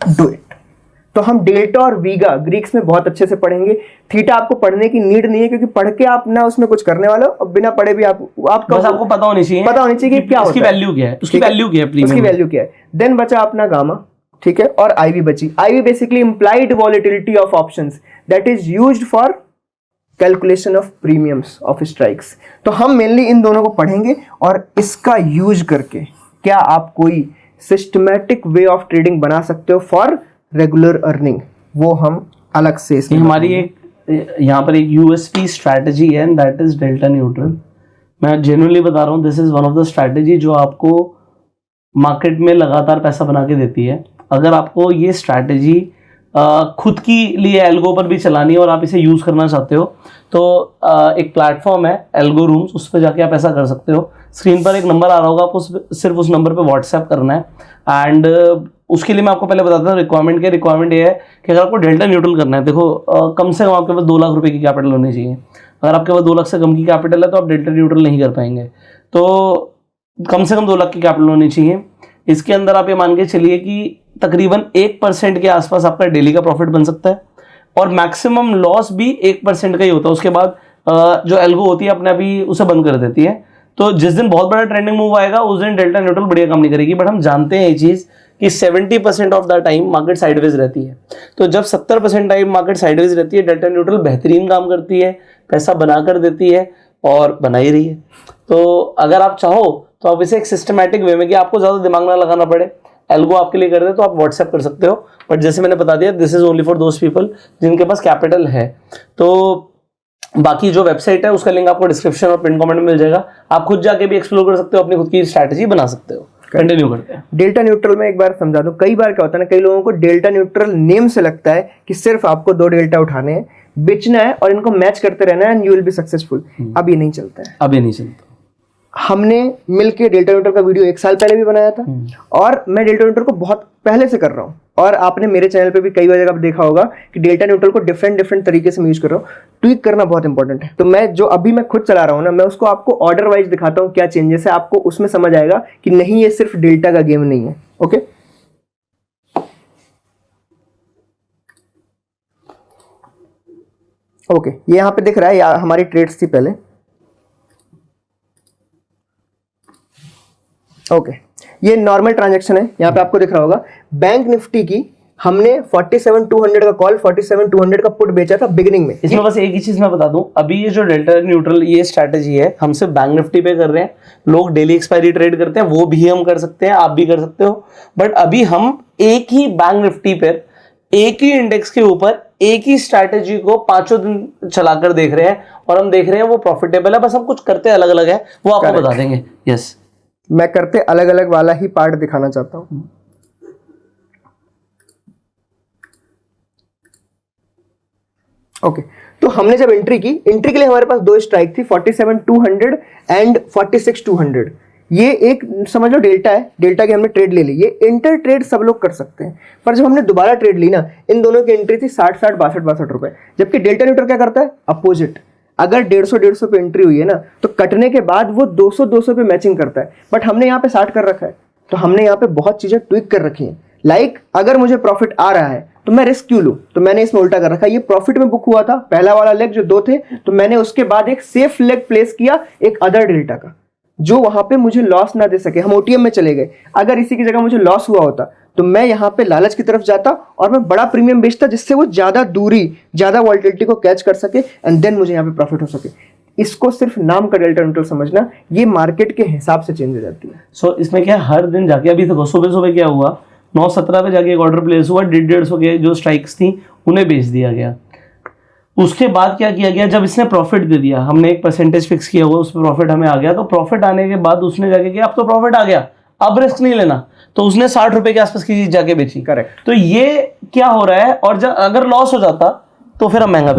do it. तो हम डेल्टा और वीगा ग्रीक्स में बहुत अच्छे से पढ़ेंगे। थीटा आपको पढ़ने की नीड नहीं है, क्योंकि पढ़ के आप ना उसमें कुछ करने वाले हो, और बिना पढ़े भी आपको बस आपको पता होनी चाहिए कि क्या उसकी वैल्यू क्या है, उसकी वैल्यू क्या है, उसकी वैल्यू क्या है। देन बचा अपना गामा, ठीक है, और आईवी बची। IV basically implied volatility of options that is used for calculation of premiums of strikes. तो हम मेनली इन दोनों को पढ़ेंगे, और इसका यूज करके क्या आप कोई सिस्टमैटिक वे ऑफ ट्रेडिंग बना सकते हो फॉर रेगुलर अर्निंग। वो हम अलग से इसमें हमारी एक यहाँ पर एक यूएसपी स्ट्रैटेजी है and that is delta neutral. मैं जेन्युइनली बता रहा हूँ, this is one of the strategy जो आपको मार्केट में लगातार पैसा बना के देती है। अगर आपको ये स्ट्रैटेजी खुद की लिए एल्गो पर भी चलानी है और आप इसे यूज़ करना चाहते हो तो एक प्लेटफॉर्म है एल्गो रूम्स, उस पर जाके आप ऐसा कर सकते हो। स्क्रीन पर एक नंबर आ रहा होगा, आपको सिर्फ उस नंबर पे व्हाट्सएप करना है एंड उसके लिए मैं आपको पहले बताता हूँ रिक्वायरमेंट क्या। रिक्वायरमेंट ये है कि अगर आपको डेल्टा न्यूट्रल करना है, देखो कम से कम आपके पास 2 लाख रुपए की कैपिटल होनी चाहिए। अगर आपके पास 2 लाख से कम की कैपिटल है तो आप डेल्टा न्यूट्रल नहीं कर पाएंगे। तो कम से कम 2 लाख की कैपिटल होनी चाहिए। इसके अंदर आप ये मान के चलिए कि तकरीबन 1% के आसपास आपका डेली का प्रॉफिट बन सकता है और मैक्सिमम लॉस भी 1% का ही होता है। उसके बाद जो एल्गो होती है अपने आप ही उसे बंद कर देती है। तो जिस दिन बहुत बड़ा ट्रेंडिंग मूव आएगा उस दिन डेल्टा न्यूट्रल बढ़िया काम नहीं करेगी। बट हम जानते हैं ये चीज़ कि 70% of the time market sideways रहती है। तो जब 70% टाइम मार्केट साइडवेज रहती है, डेल्टा न्यूट्रल बेहतरीन काम करती है, पैसा बना कर देती है और बना ही रही है। तो अगर आप चाहो तो आप इसे एक सिस्टमैटिक वे में, कि आपको ज़्यादा दिमाग ना लगाना पड़े, एल्गो आपके लिए कर दे, तो आप व्हाट्सएप कर सकते हो। बट जैसे मैंने बता दिया, this is only for those people जिनके पास कैपिटल है। तो बाकी जो वेबसाइट है उसका लिंक आपको डिस्क्रिप्शन और पिन कमेंट में मिल जाएगा। आप खुद जाके भी एक्सप्लोर कर सकते हो, अपनी खुद की स्ट्रैटेजी बना सकते हो। कंटिन्यू करते हैं। डेल्टा न्यूट्रल में एक बार समझा दूं, कई बार क्या होता है ना, कई लोगों को डेल्टा न्यूट्रल नेम से लगता है कि सिर्फ आपको 2 डेल्टा उठाने हैं, बेचना है और इनको मैच करते रहना है and you will be successful. अब ये नहीं चलता है। अब ये नहीं चलता। हमने मिलके डेल्टा न्यूट्रल का वीडियो 1 साल पहले भी बनाया था और मैं डेल्टा न्यूट्रल को बहुत पहले से कर रहा हूँ और आपने मेरे चैनल पे भी कई बार जगह देखा होगा कि डेल्टा न्यूट्रल को डिफरेंट तरीके से मैं यूज कर रहा हूँ। ट्वीक करना बहुत इंपॉर्टेंट है। तो मैं जो अभी मैं खुद चला रहा हूँ ना, मैं उसको आपको ऑर्डर वाइज दिखाता हूँ क्या चेंजेस है, आपको उसमें समझ आएगा कि नहीं ये सिर्फ डेल्टा का गेम नहीं है। ओके, ओके, ये यहाँ पे दिख रहा है हमारी ट्रेड्स थी पहले। ओके, ये नॉर्मल ट्रांजैक्शन है। यहाँ पे आपको दिख रहा होगा बैंक निफ्टी की हमने 47,200 का कॉल, 47,200 का पुट बेचा था बिगिनिंग में। इसमें बस एक ही चीज मैं बता दूं, अभी ये जो डेल्टा न्यूट्रल ये स्ट्रैटेजी है हम सिर्फ बैंक निफ्टी पे कर रहे हैं। लोग डेली एक्सपायरी ट्रेड करते हैं, वो भी हम कर सकते हैं, आप भी कर सकते हो। बट अभी हम एक ही बैंक निफ्टी पर एक ही इंडेक्स के ऊपर एक ही स्ट्रैटेजी को 5 दिन चलाकर देख रहे हैं और हम देख रहे हैं वो प्रॉफिटेबल है। बस हम कुछ करते अलग अलग है, वो आपको बता देंगे। यस, मैं करते अलग अलग वाला ही पार्ट दिखाना चाहता हूं। ओके, तो हमने जब एंट्री के लिए हमारे पास 2 स्ट्राइक थी, 47,200 एंड 46,200। ये एक समझ लो डेल्टा है, डेल्टा की हमने ट्रेड ले ली। ये इंटर ट्रेड सब लोग कर सकते हैं, पर जब हमने दोबारा ट्रेड ली ना, इन दोनों की एंट्री थी 60-60, 62-62 रुपए। जबकि डेल्टा न्यूट्रल क्या करता है, अपोजिट। अगर 150-150 पे एंट्री हुई है ना, तो कटने के बाद वो 200-200 पे मैचिंग करता है। बट हमने यहाँ पे 60 कर रखा है, तो हमने यहाँ पे बहुत चीजें ट्विक कर रखी हैं। लाइक अगर मुझे प्रॉफिट आ रहा है तो मैं रिस्क क्यों लूं, तो मैंने इसमें उल्टा कर रखा है। ये प्रॉफिट में बुक हुआ था, पहला वाला लेग जो 2 थे, तो मैंने उसके बाद एक सेफ लेग प्लेस किया एक अदर डेल्टा का, जो वहां पे मुझे लॉस ना दे सके। हम ओटीएम में चले गए, अगर इसी की जगह मुझे लॉस हुआ होता तो मैं यहाँ पे लालच की तरफ जाता और मैं बड़ा प्रीमियम बेचता, जिससे वो ज्यादा दूरी, ज्यादा वॉल्टिलिटी को कैच कर सके एंड देन मुझे यहाँ पे प्रॉफिट हो सके। इसको सिर्फ नाम का डेल्टा न्यूट्रल समझना, ये मार्केट के हिसाब से चेंज हो जाती है। सो इसमें क्या हर दिन जाके, अभी तक सुबह क्या हुआ, 9:17 पे जाके एक ऑर्डर प्लेस हुआ, 150 के जो स्ट्राइक्स थी उन्हें बेच दिया गया। उसके बाद क्या किया गया, जब इसने प्रॉफिट दे दिया, हमने एक परसेंटेज फिक्स किया हुआ, उस पर प्रॉफिट हमें आ गया। तो प्रॉफिट आने के बाद उसने जाके किया, अब तो प्रॉफिट आ गया, अब रिस्क नहीं लेना, तो उसने 60 रुपए के आसपास की चीज जाके बेची। करेक्ट। तो ये क्या हो रहा है, और जब अगर लॉस हो जाता तो फिर हम महंगा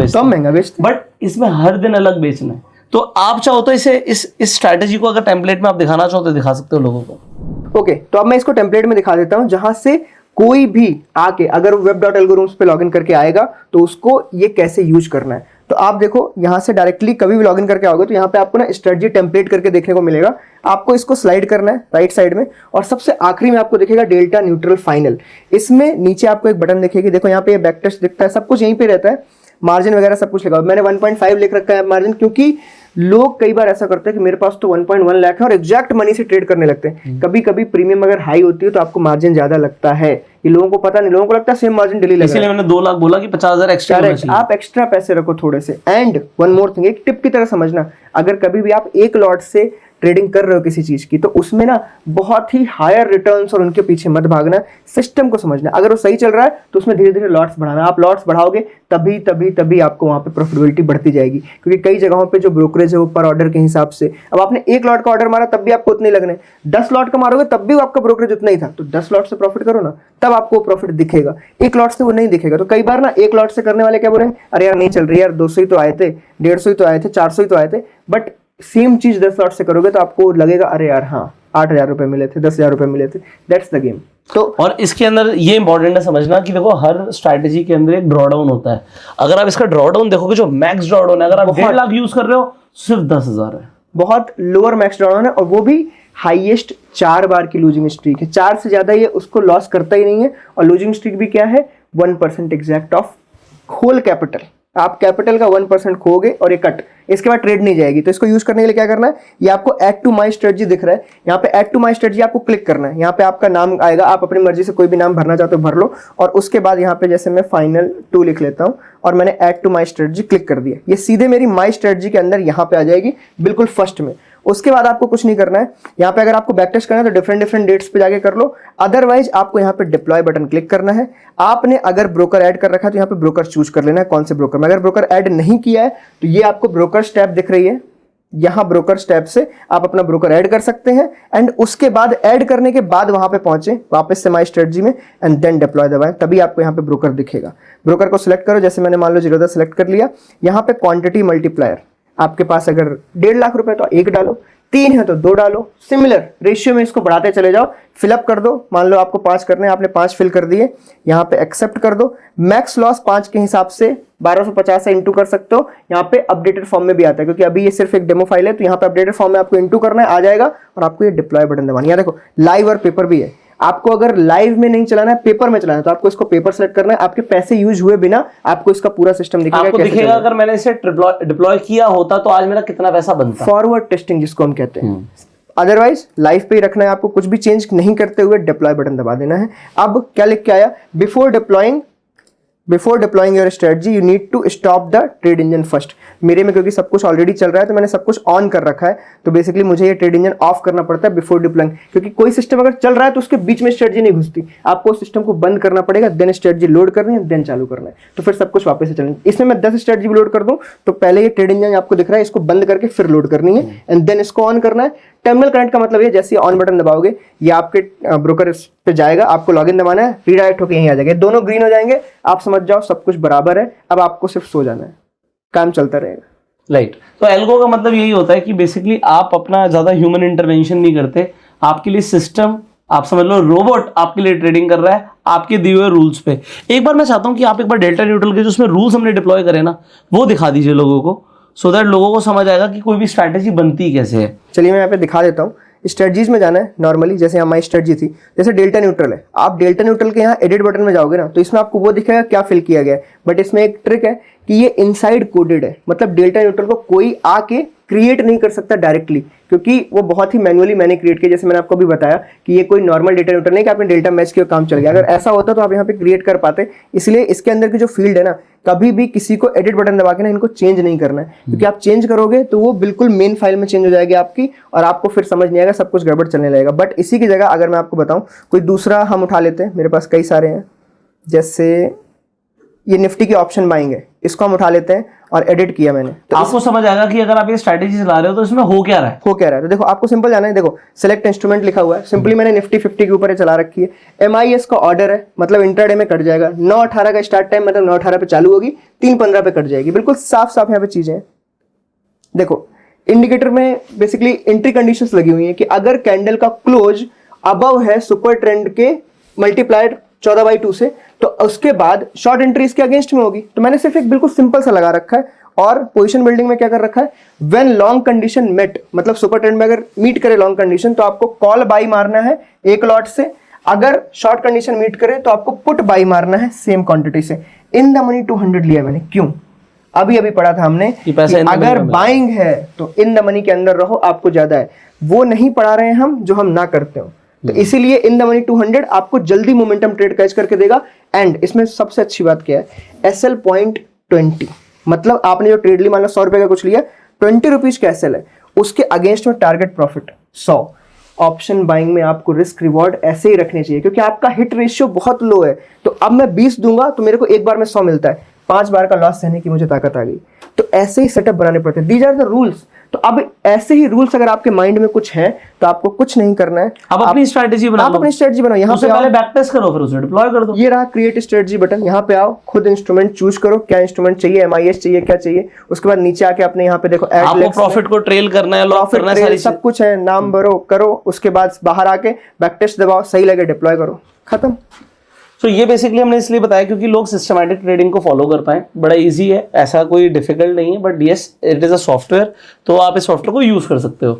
बेचते, बट इसमें हर दिन अलग बेचना है। तो आप चाहो तो इसे इस स्ट्रैटेजी को अगर टेम्पलेट में आप दिखाना चाहो तो दिखा सकते हो लोगों को। ओके, तो अब मैं इसको टेम्पलेट में दिखा देता हूं, जहां से कोई भी आके अगर web.algorithms पे लॉगिन करके आएगा तो उसको ये कैसे यूज करना है। तो आप देखो, यहां से डायरेक्टली कभी भी लॉगिन करके आओगे तो यहाँ पे आपको ना स्ट्रेटजी टेम्पलेट करके देखने को मिलेगा। आपको इसको स्लाइड करना है राइट साइड में, और सबसे आखिरी में आपको दिखेगा डेल्टा न्यूट्रल फाइनल। इसमें नीचे आपको एक बटन दिखेगी, देखो यहाँ पे ये बैक टेस्ट दिखता है, सब कुछ यहीं पे रहता है, मार्जिन वगैरह सब कुछ लगा। मैंने 1.5 लिख रखा है मार्जिन, क्योंकि लोग कई बार ऐसा करते हैं कि मेरे पास तो 1.1 लाख है और एग्जैक्ट मनी से ट्रेड करने लगते हैं। कभी कभी प्रीमियम अगर हाई होती है तो आपको मार्जिन ज्यादा लगता है, ये लोगों को पता नहीं, लोगों को लगता है सेम मार्जिन डेली लगेगा। इसलिए मैंने 2 लाख बोला कि 50,000 एक्स्ट्रा होना चाहिए। आप एक्स्ट्रा पैसे रखो थोड़े से। एंड वन मोर थिंग, एक टिप की तरह समझना, अगर कभी भी आप एक लॉट से ट्रेडिंग कर रहे हो किसी चीज की, तो उसमें ना बहुत ही हायर रिटर्न्स और उनके पीछे मत भागना, सिस्टम को समझना। अगर वो सही चल रहा है तो उसमें धीरे धीरे लॉट्स बढ़ाना, आप लॉट्स बढ़ाओगे तभी तभी तभी आपको वहां पे प्रॉफिटेबिलिटी बढ़ती जाएगी। क्योंकि कई जगहों पे जो ब्रोकरेज है वो पर ऑर्डर के हिसाब से, अब आपने 1 लॉट का ऑर्डर मारा तब भी आपको उतने लगने, 10 लॉट का मारोगे तब भी आपका ब्रोकरेज उतना ही था, तो 10 लॉट से प्रॉफिट करो ना, तब आपको प्रॉफिट दिखेगा। 1 लॉट से वो नहीं दिखेगा। तो कई बार ना 1 लॉट से करने वाले क्या बोल रहे हैं, अरे यार नहीं चल रही यार, 200 ही तो आए थे, 150 ही तो आए थे, 400 ही तो आए थे। बट सेम चीज 10 लॉट से करोगे तो आपको लगेगा अरे यार हाँ 8,000 रुपए मिले थे, 10,000 रुपए मिले थे। That's the game. तो और इसके अंदर ये इंपॉर्टेंट है समझना कि देखो हर स्ट्रैटेजी के अंदर एक ड्रॉडाउन होता है। अगर आप इसका ड्रॉडाउन देखोगे, जो मैक्स ड्रॉडाउन है, अगर आप 1.5 लाख यूज कर रहे हो सिर्फ 10,000 है, बहुत लोअर मैक्स ड्रॉडाउन है, और वो भी हाईएस्ट 4 बार की लूजिंग स्ट्रीक है। 4 से ज्यादा ये उसको लॉस करता ही नहीं है। और लूजिंग स्ट्रीक भी क्या है, 1% एग्जैक्ट ऑफ होल कैपिटल। आप कैपिटल का 1% खोगे और ये कट, इसके बाद ट्रेड नहीं जाएगी। तो इसको यूज करने के लिए क्या करना है, ये आपको ऐड टू माई स्ट्रेटजी दिख रहा है, यहाँ पे ऐड टू माई स्ट्रेटजी आपको क्लिक करना है। यहाँ पे आपका नाम आएगा, आप अपनी मर्जी से कोई भी नाम भरना चाहते हो भर लो, और उसके बाद यहाँ पे जैसे मैं फाइनल 2 लिख लेता हूँ और मैंने add to my strategy click कर दिया, ये सीधे मेरी माई स्ट्रेटजी के अंदर यहाँ पे आ जाएगी बिल्कुल फर्स्ट में। उसके बाद आपको कुछ नहीं करना है। यहाँ पे अगर आपको बैक टेस्ट करना है तो डिफरेंट डेट्स पे जाके कर लो, अदरवाइज आपको यहाँ पे डिप्लॉय बटन क्लिक करना है। आपने अगर ब्रोकर ऐड कर रखा है तो यहाँ पे ब्रोकर चूज कर लेना है कौन से ब्रोकर में। अगर ब्रोकर ऐड नहीं किया है तो ये आपको ब्रोकर टैब दिख रही है, यहाँ ब्रोकर टैब से आप अपना ब्रोकर ऐड कर सकते हैं। एंड उसके बाद ऐड करने के बाद वहां पे पहुंचे वापस से माई स्ट्रेटजी में एंड देन डिप्लॉय दबाएं, तभी आपको यहाँ पे ब्रोकर दिखेगा। ब्रोकर को सिलेक्ट करो, जैसे मैंने मान लो जीरोधा सिलेक्ट कर लिया। यहाँ पे क्वांटिटी मल्टीप्लायर, आपके पास अगर 1.5 लाख रुपए तो 1 डालो, 3 है तो 2 डालो, सिमिलर रेशियो में इसको बढ़ाते चले जाओ। फिलअप कर दो, मान लो आपको 5 करने हैं, आपने 5 फिल कर दिए, यहाँ पे एक्सेप्ट कर दो। मैक्स लॉस 5 के हिसाब से 1250 से इंटू कर सकते हो। यहाँ पे अपडेटेड फॉर्म में भी आता है, क्योंकि अभी ये सिर्फ एक डेमो फाइल है, तो यहाँ पे अपडेटेड फॉर्म में आपको इंटू करना है, आ जाएगा। और आपको ये डिप्लॉय बटन दबाना है। यहाँ देखो लाइव और पेपर भी है। आपको अगर लाइव में नहीं चलाना है, पेपर में चलाना है, तो आपको इसको पेपर सेलेक्ट करना है। आपके पैसे यूज हुए बिना आपको इसका पूरा सिस्टम दिखेगा, आपको दिखेगा। अगर मैंने इसे डिप्लॉय किया होता तो आज मेरा कितना पैसा बनता। फॉरवर्ड टेस्टिंग जिसको हम कहते हैं। अदरवाइज लाइव पे ही रखना है आपको, कुछ भी चेंज नहीं करते हुए डिप्लॉय बटन दबा देना है। अब क्या लिख के आया, before deploying your strategy you need to stop the trade engine first. मेरे में क्योंकि सब कुछ ऑलरेडी चल रहा है तो मैंने सब कुछ ऑन कर रखा है, तो बेसिकली मुझे ये ट्रेड इंजन ऑफ करना पड़ता है बिफोर डिप्लॉइंग। क्योंकि कोई सिस्टम अगर चल रहा है तो उसके बीच में स्ट्रेटजी नहीं घुसती, आपको सिस्टम को बंद करना पड़ेगा, देन स्ट्रेटजी लोड करनी है, देन चालू करना है, तो फिर सब कुछ वापस से चलेंगे। इसमें मैं 10 स्ट्रेटजी लोड कर दूं तो पहले ये ट्रेड इंजन आपको दिख रहा है, इसको बंद करके फिर लोड करनी है एंड देन इसको ऑन करना है। टर्मिनल करंट का मतलब ये, जैसे ऑन बटन दबाओगे ये आपके ब्रोकर पे जाएगा, आपको लॉगिन दबाना है, रीडायरेक्ट होकर यहीं आ जाएगा, दोनों ग्रीन हो जाएंगे। आप समझ जाओ सब कुछ बराबर है, अब आपको सिर्फ सो जाना है, काम चलता रहेगा। राइट। तो एल्गो का मतलब यही होता है कि बेसिकली आप अपना ज्यादा ह्यूमन इंटरवेंशन नहीं करते, आपके लिए सिस्टम, आप समझ लो रोबोट आपके लिए ट्रेडिंग कर रहा है आपके दिए हुए रूल्स पे। एक बार मैं चाहता हूं कि आप एक बार डेल्टा न्यूट्रल के जो उसमें रूल्स हमने डिप्लॉय करे ना, वो दिखा दीजिए लोगों को, सो दैट लोगों को समझ आएगा कि कोई भी स्ट्रैटेजी बनती कैसे है। चलिए मैं यहाँ पे दिखा देता हूँ। स्ट्रेटजीज में जाना है नॉर्मली, जैसे हमारी स्ट्रेटजी थी, जैसे डेल्टा न्यूट्रल है, आप डेल्टा न्यूट्रल के यहाँ एडिट बटन में जाओगे ना तो इसमें आपको वो दिखेगा क्या फिल किया गया है। बट इसमें एक ट्रिक है कि ये इनसाइड कोडेड है, मतलब डेल्टा न्यूट्रल को कोई आके क्रिएट नहीं कर सकता डायरेक्टली, क्योंकि वो बहुत ही मैनुअली मैंने क्रिएट किया। जैसे मैंने आपको भी बताया कि ये कोई नॉर्मल डेटा न्यूट्रल नहीं कि आपने डेल्टा मैच किया काम चल गया। अगर ऐसा होता तो आप यहाँ पे क्रिएट कर पाते। इसलिए इसके अंदर की जो फील्ड है ना, कभी भी किसी को एडिट बटन दबा के ना इनको चेंज नहीं करना है, क्योंकि आप चेंज करोगे तो वो बिल्कुल मेन फाइल में चेंज हो जाएगी आपकी, और आपको फिर समझ नहीं आएगा, सब कुछ गड़बड़ चलने लगेगा। बट इसी की जगह अगर मैं आपको बताऊं, कोई दूसरा हम उठा लेते हैं, मेरे पास कई सारे हैं, जैसे ये निफ्टी के ऑप्शन बाइंग है, इसको हम उठा लेते हैं और एडिट किया मैंने, तो आपको समझ आएगा कि अगर आप ये स्ट्रैटेजी चला रहे हो तो इसमें हो क्या रहा है। तो देखो आपको सिंपल जाना है, देखो सेलेक्ट इंस्ट्रूमेंट लिखा हुआ है, सिंपली मैंने निफ्टी 50 के ऊपर चला रखी है। MIS का ऑर्डर है, मतलब इंट्राडे में कट जाएगा। 9:18 का स्टार्ट टाइम, मतलब 9:18 पे चालू होगी, 3:15 पे कट जाएगी। बिल्कुल साफ साफ यहाँ पे चीजें हैं। देखो इंडिकेटर में बेसिकली एंट्री कंडीशंस लगी हुई है कि अगर कैंडल का क्लोज अबव है सुपर ट्रेंड के मल्टीप्लायर 14/2 से, तो उसके बाद शॉर्ट एंट्री इसके अगेंस्ट में होगी। तो मैंने सिर्फ एक बिल्कुल सिंपल सा लगा रखा है। और पोजीशन बिल्डिंग में क्या कर रखा है, व्हेन लॉन्ग कंडीशन मेट, मतलब सुपर ट्रेंड में अगर मीट करे लॉन्ग कंडीशन तो आपको कॉल बाई मारना है एक लॉट से, अगर शॉर्ट कंडीशन मीट करे तो आपको पुट बाई मारना है सेम क्वांटिटी से। इन द मनी 200 लिया मैंने, क्यों? अभी पढ़ा था हमने कि अगर बाइंग है तो इन द मनी के अंदर रहो, आपको ज्यादा है। वो नहीं पढ़ा रहे हैं हम जो हम ना करते हो, तो इसीलिए इन द मनी 200 आपको जल्दी मोमेंटम ट्रेड कैच करके देगा। एंड इसमें सबसे अच्छी बात क्या है, SL .20, मतलब आपने जो ट्रेड ली, मान लो 100 रुपए का कुछ लिया, 20 रुपीज का SL है, उसके अगेंस्ट में टारगेट प्रॉफिट 100। ऑप्शन बाइंग में आपको रिस्क रिवॉर्ड ऐसे ही रखने चाहिए, क्योंकि आपका हिट रेशियो बहुत लो है। तो अब मैं 20 दूंगा तो मेरे को एक बार में 100 मिलता है, 5 बार का लॉस सहने की मुझे ताकत आ गई। तो ऐसे ही सेटअप बनाने पड़ते हैं। These are the rules. तो अब ऐसे ही रूल्स अगर आपके माइंड में कुछ है तो आपको कुछ नहीं करना है, आप अपनी स्ट्रैटेजी बनाओ। आप अपनी स्ट्रेटजी बनाओ। यहाँ पे पहले बैक टेस्ट करो, फिर उसे डिप्लॉय कर दो। ये रहा क्रिएट स्ट्रेटजी बटन, यहाँ पे आओ, खुद इंस्ट्रूमेंट चूज करो, क्या इंस्ट्रूमेंट चाहिए, MIS चाहिए, क्या चाहिए। उसके बाद नीचे आके अपने यहाँ पे देखो आपको प्रॉफिट को ट्रेल करना है, लॉक करना है, सारी सब कुछ है, नाम भरो, करो। उसके बाद बाहर आके बैक टेस्ट दबाओ, सही लगे डिप्लॉय करो, खत्म। तो ये बेसिकली हमने इसलिए बताया क्योंकि लोग सिस्टमैटिक ट्रेडिंग को फॉलो कर पाए। बड़ा इजी है, ऐसा कोई डिफिकल्ट नहीं है, but yes it is a software, तो आप इस सॉफ्टवेयर को यूज़ कर सकते हो।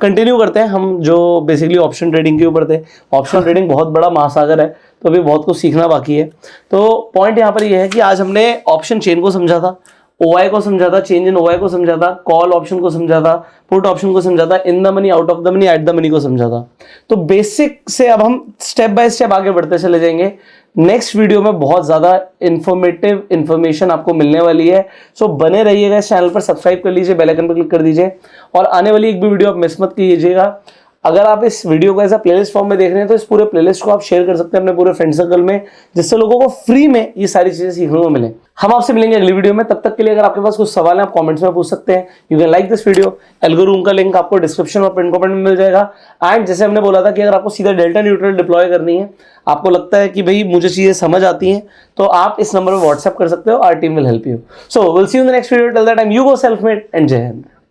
कंटिन्यू करते हैं हम जो बेसिकली ऑप्शन ट्रेडिंग के ऊपर थे। ऑप्शन ट्रेडिंग बहुत बड़ा महासागर है, तो अभी बहुत कुछ सीखना बाकी है। तो पॉइंट यहाँ पर ये है कि आज हमने ऑप्शन चेन को समझा था, OI को समझा था, चेंज इन OI को समझा था, कॉल ऑप्शन को समझा था, पुट ऑप्शन को समझा था, in the money, out of the money, at the money को समझा था। तो बेसिक से अब हम स्टेप बाय स्टेप आगे बढ़ते चले जाएंगे। नेक्स्ट वीडियो में बहुत ज़्यादा इन्फॉर्मेटिव इन्फॉर्मेशन आपको मिलने वाली है। सो बने रहिएगा, इस चैनल पर सब्सक्राइब कर लीजिए, बेल आइकन पर क्लिक कर दीजिए, और आने वाली एक भी वीडियो आप मिस मत कीजिएगा। अगर आप इस वीडियो को ऐसा प्लेलिस्ट फॉर्म में देख रहे हैं तो इस पूरे प्लेलिस्ट को आप शेयर कर सकते हैं अपने पूरे फ्रेंड सर्कल में, जिससे लोगों को फ्री में ये सारी चीजें सीखने को मिले। हम आपसे मिलेंगे अगली वीडियो में। तब तक के लिए अगर आपके पास कुछ सवाल है आप कमेंट्स में पूछ सकते हैं। You can like this video. Algorithm का लिंक आपको डिस्क्रिप्शन और पिन कमेंट में मिल जाएगा। एंड जैसे हमने बोला था कि अगर आपको सीधा डेल्टा न्यूट्रल डिप्लॉय करनी है, आपको लगता है कि भाई मुझे चीजें समझ आती हैं, तो आप इस नंबर पर व्हाट्सएप कर सकते हो। Our team will help you. So we'll see you in the next video. Till that time you go self made and Jai Hind.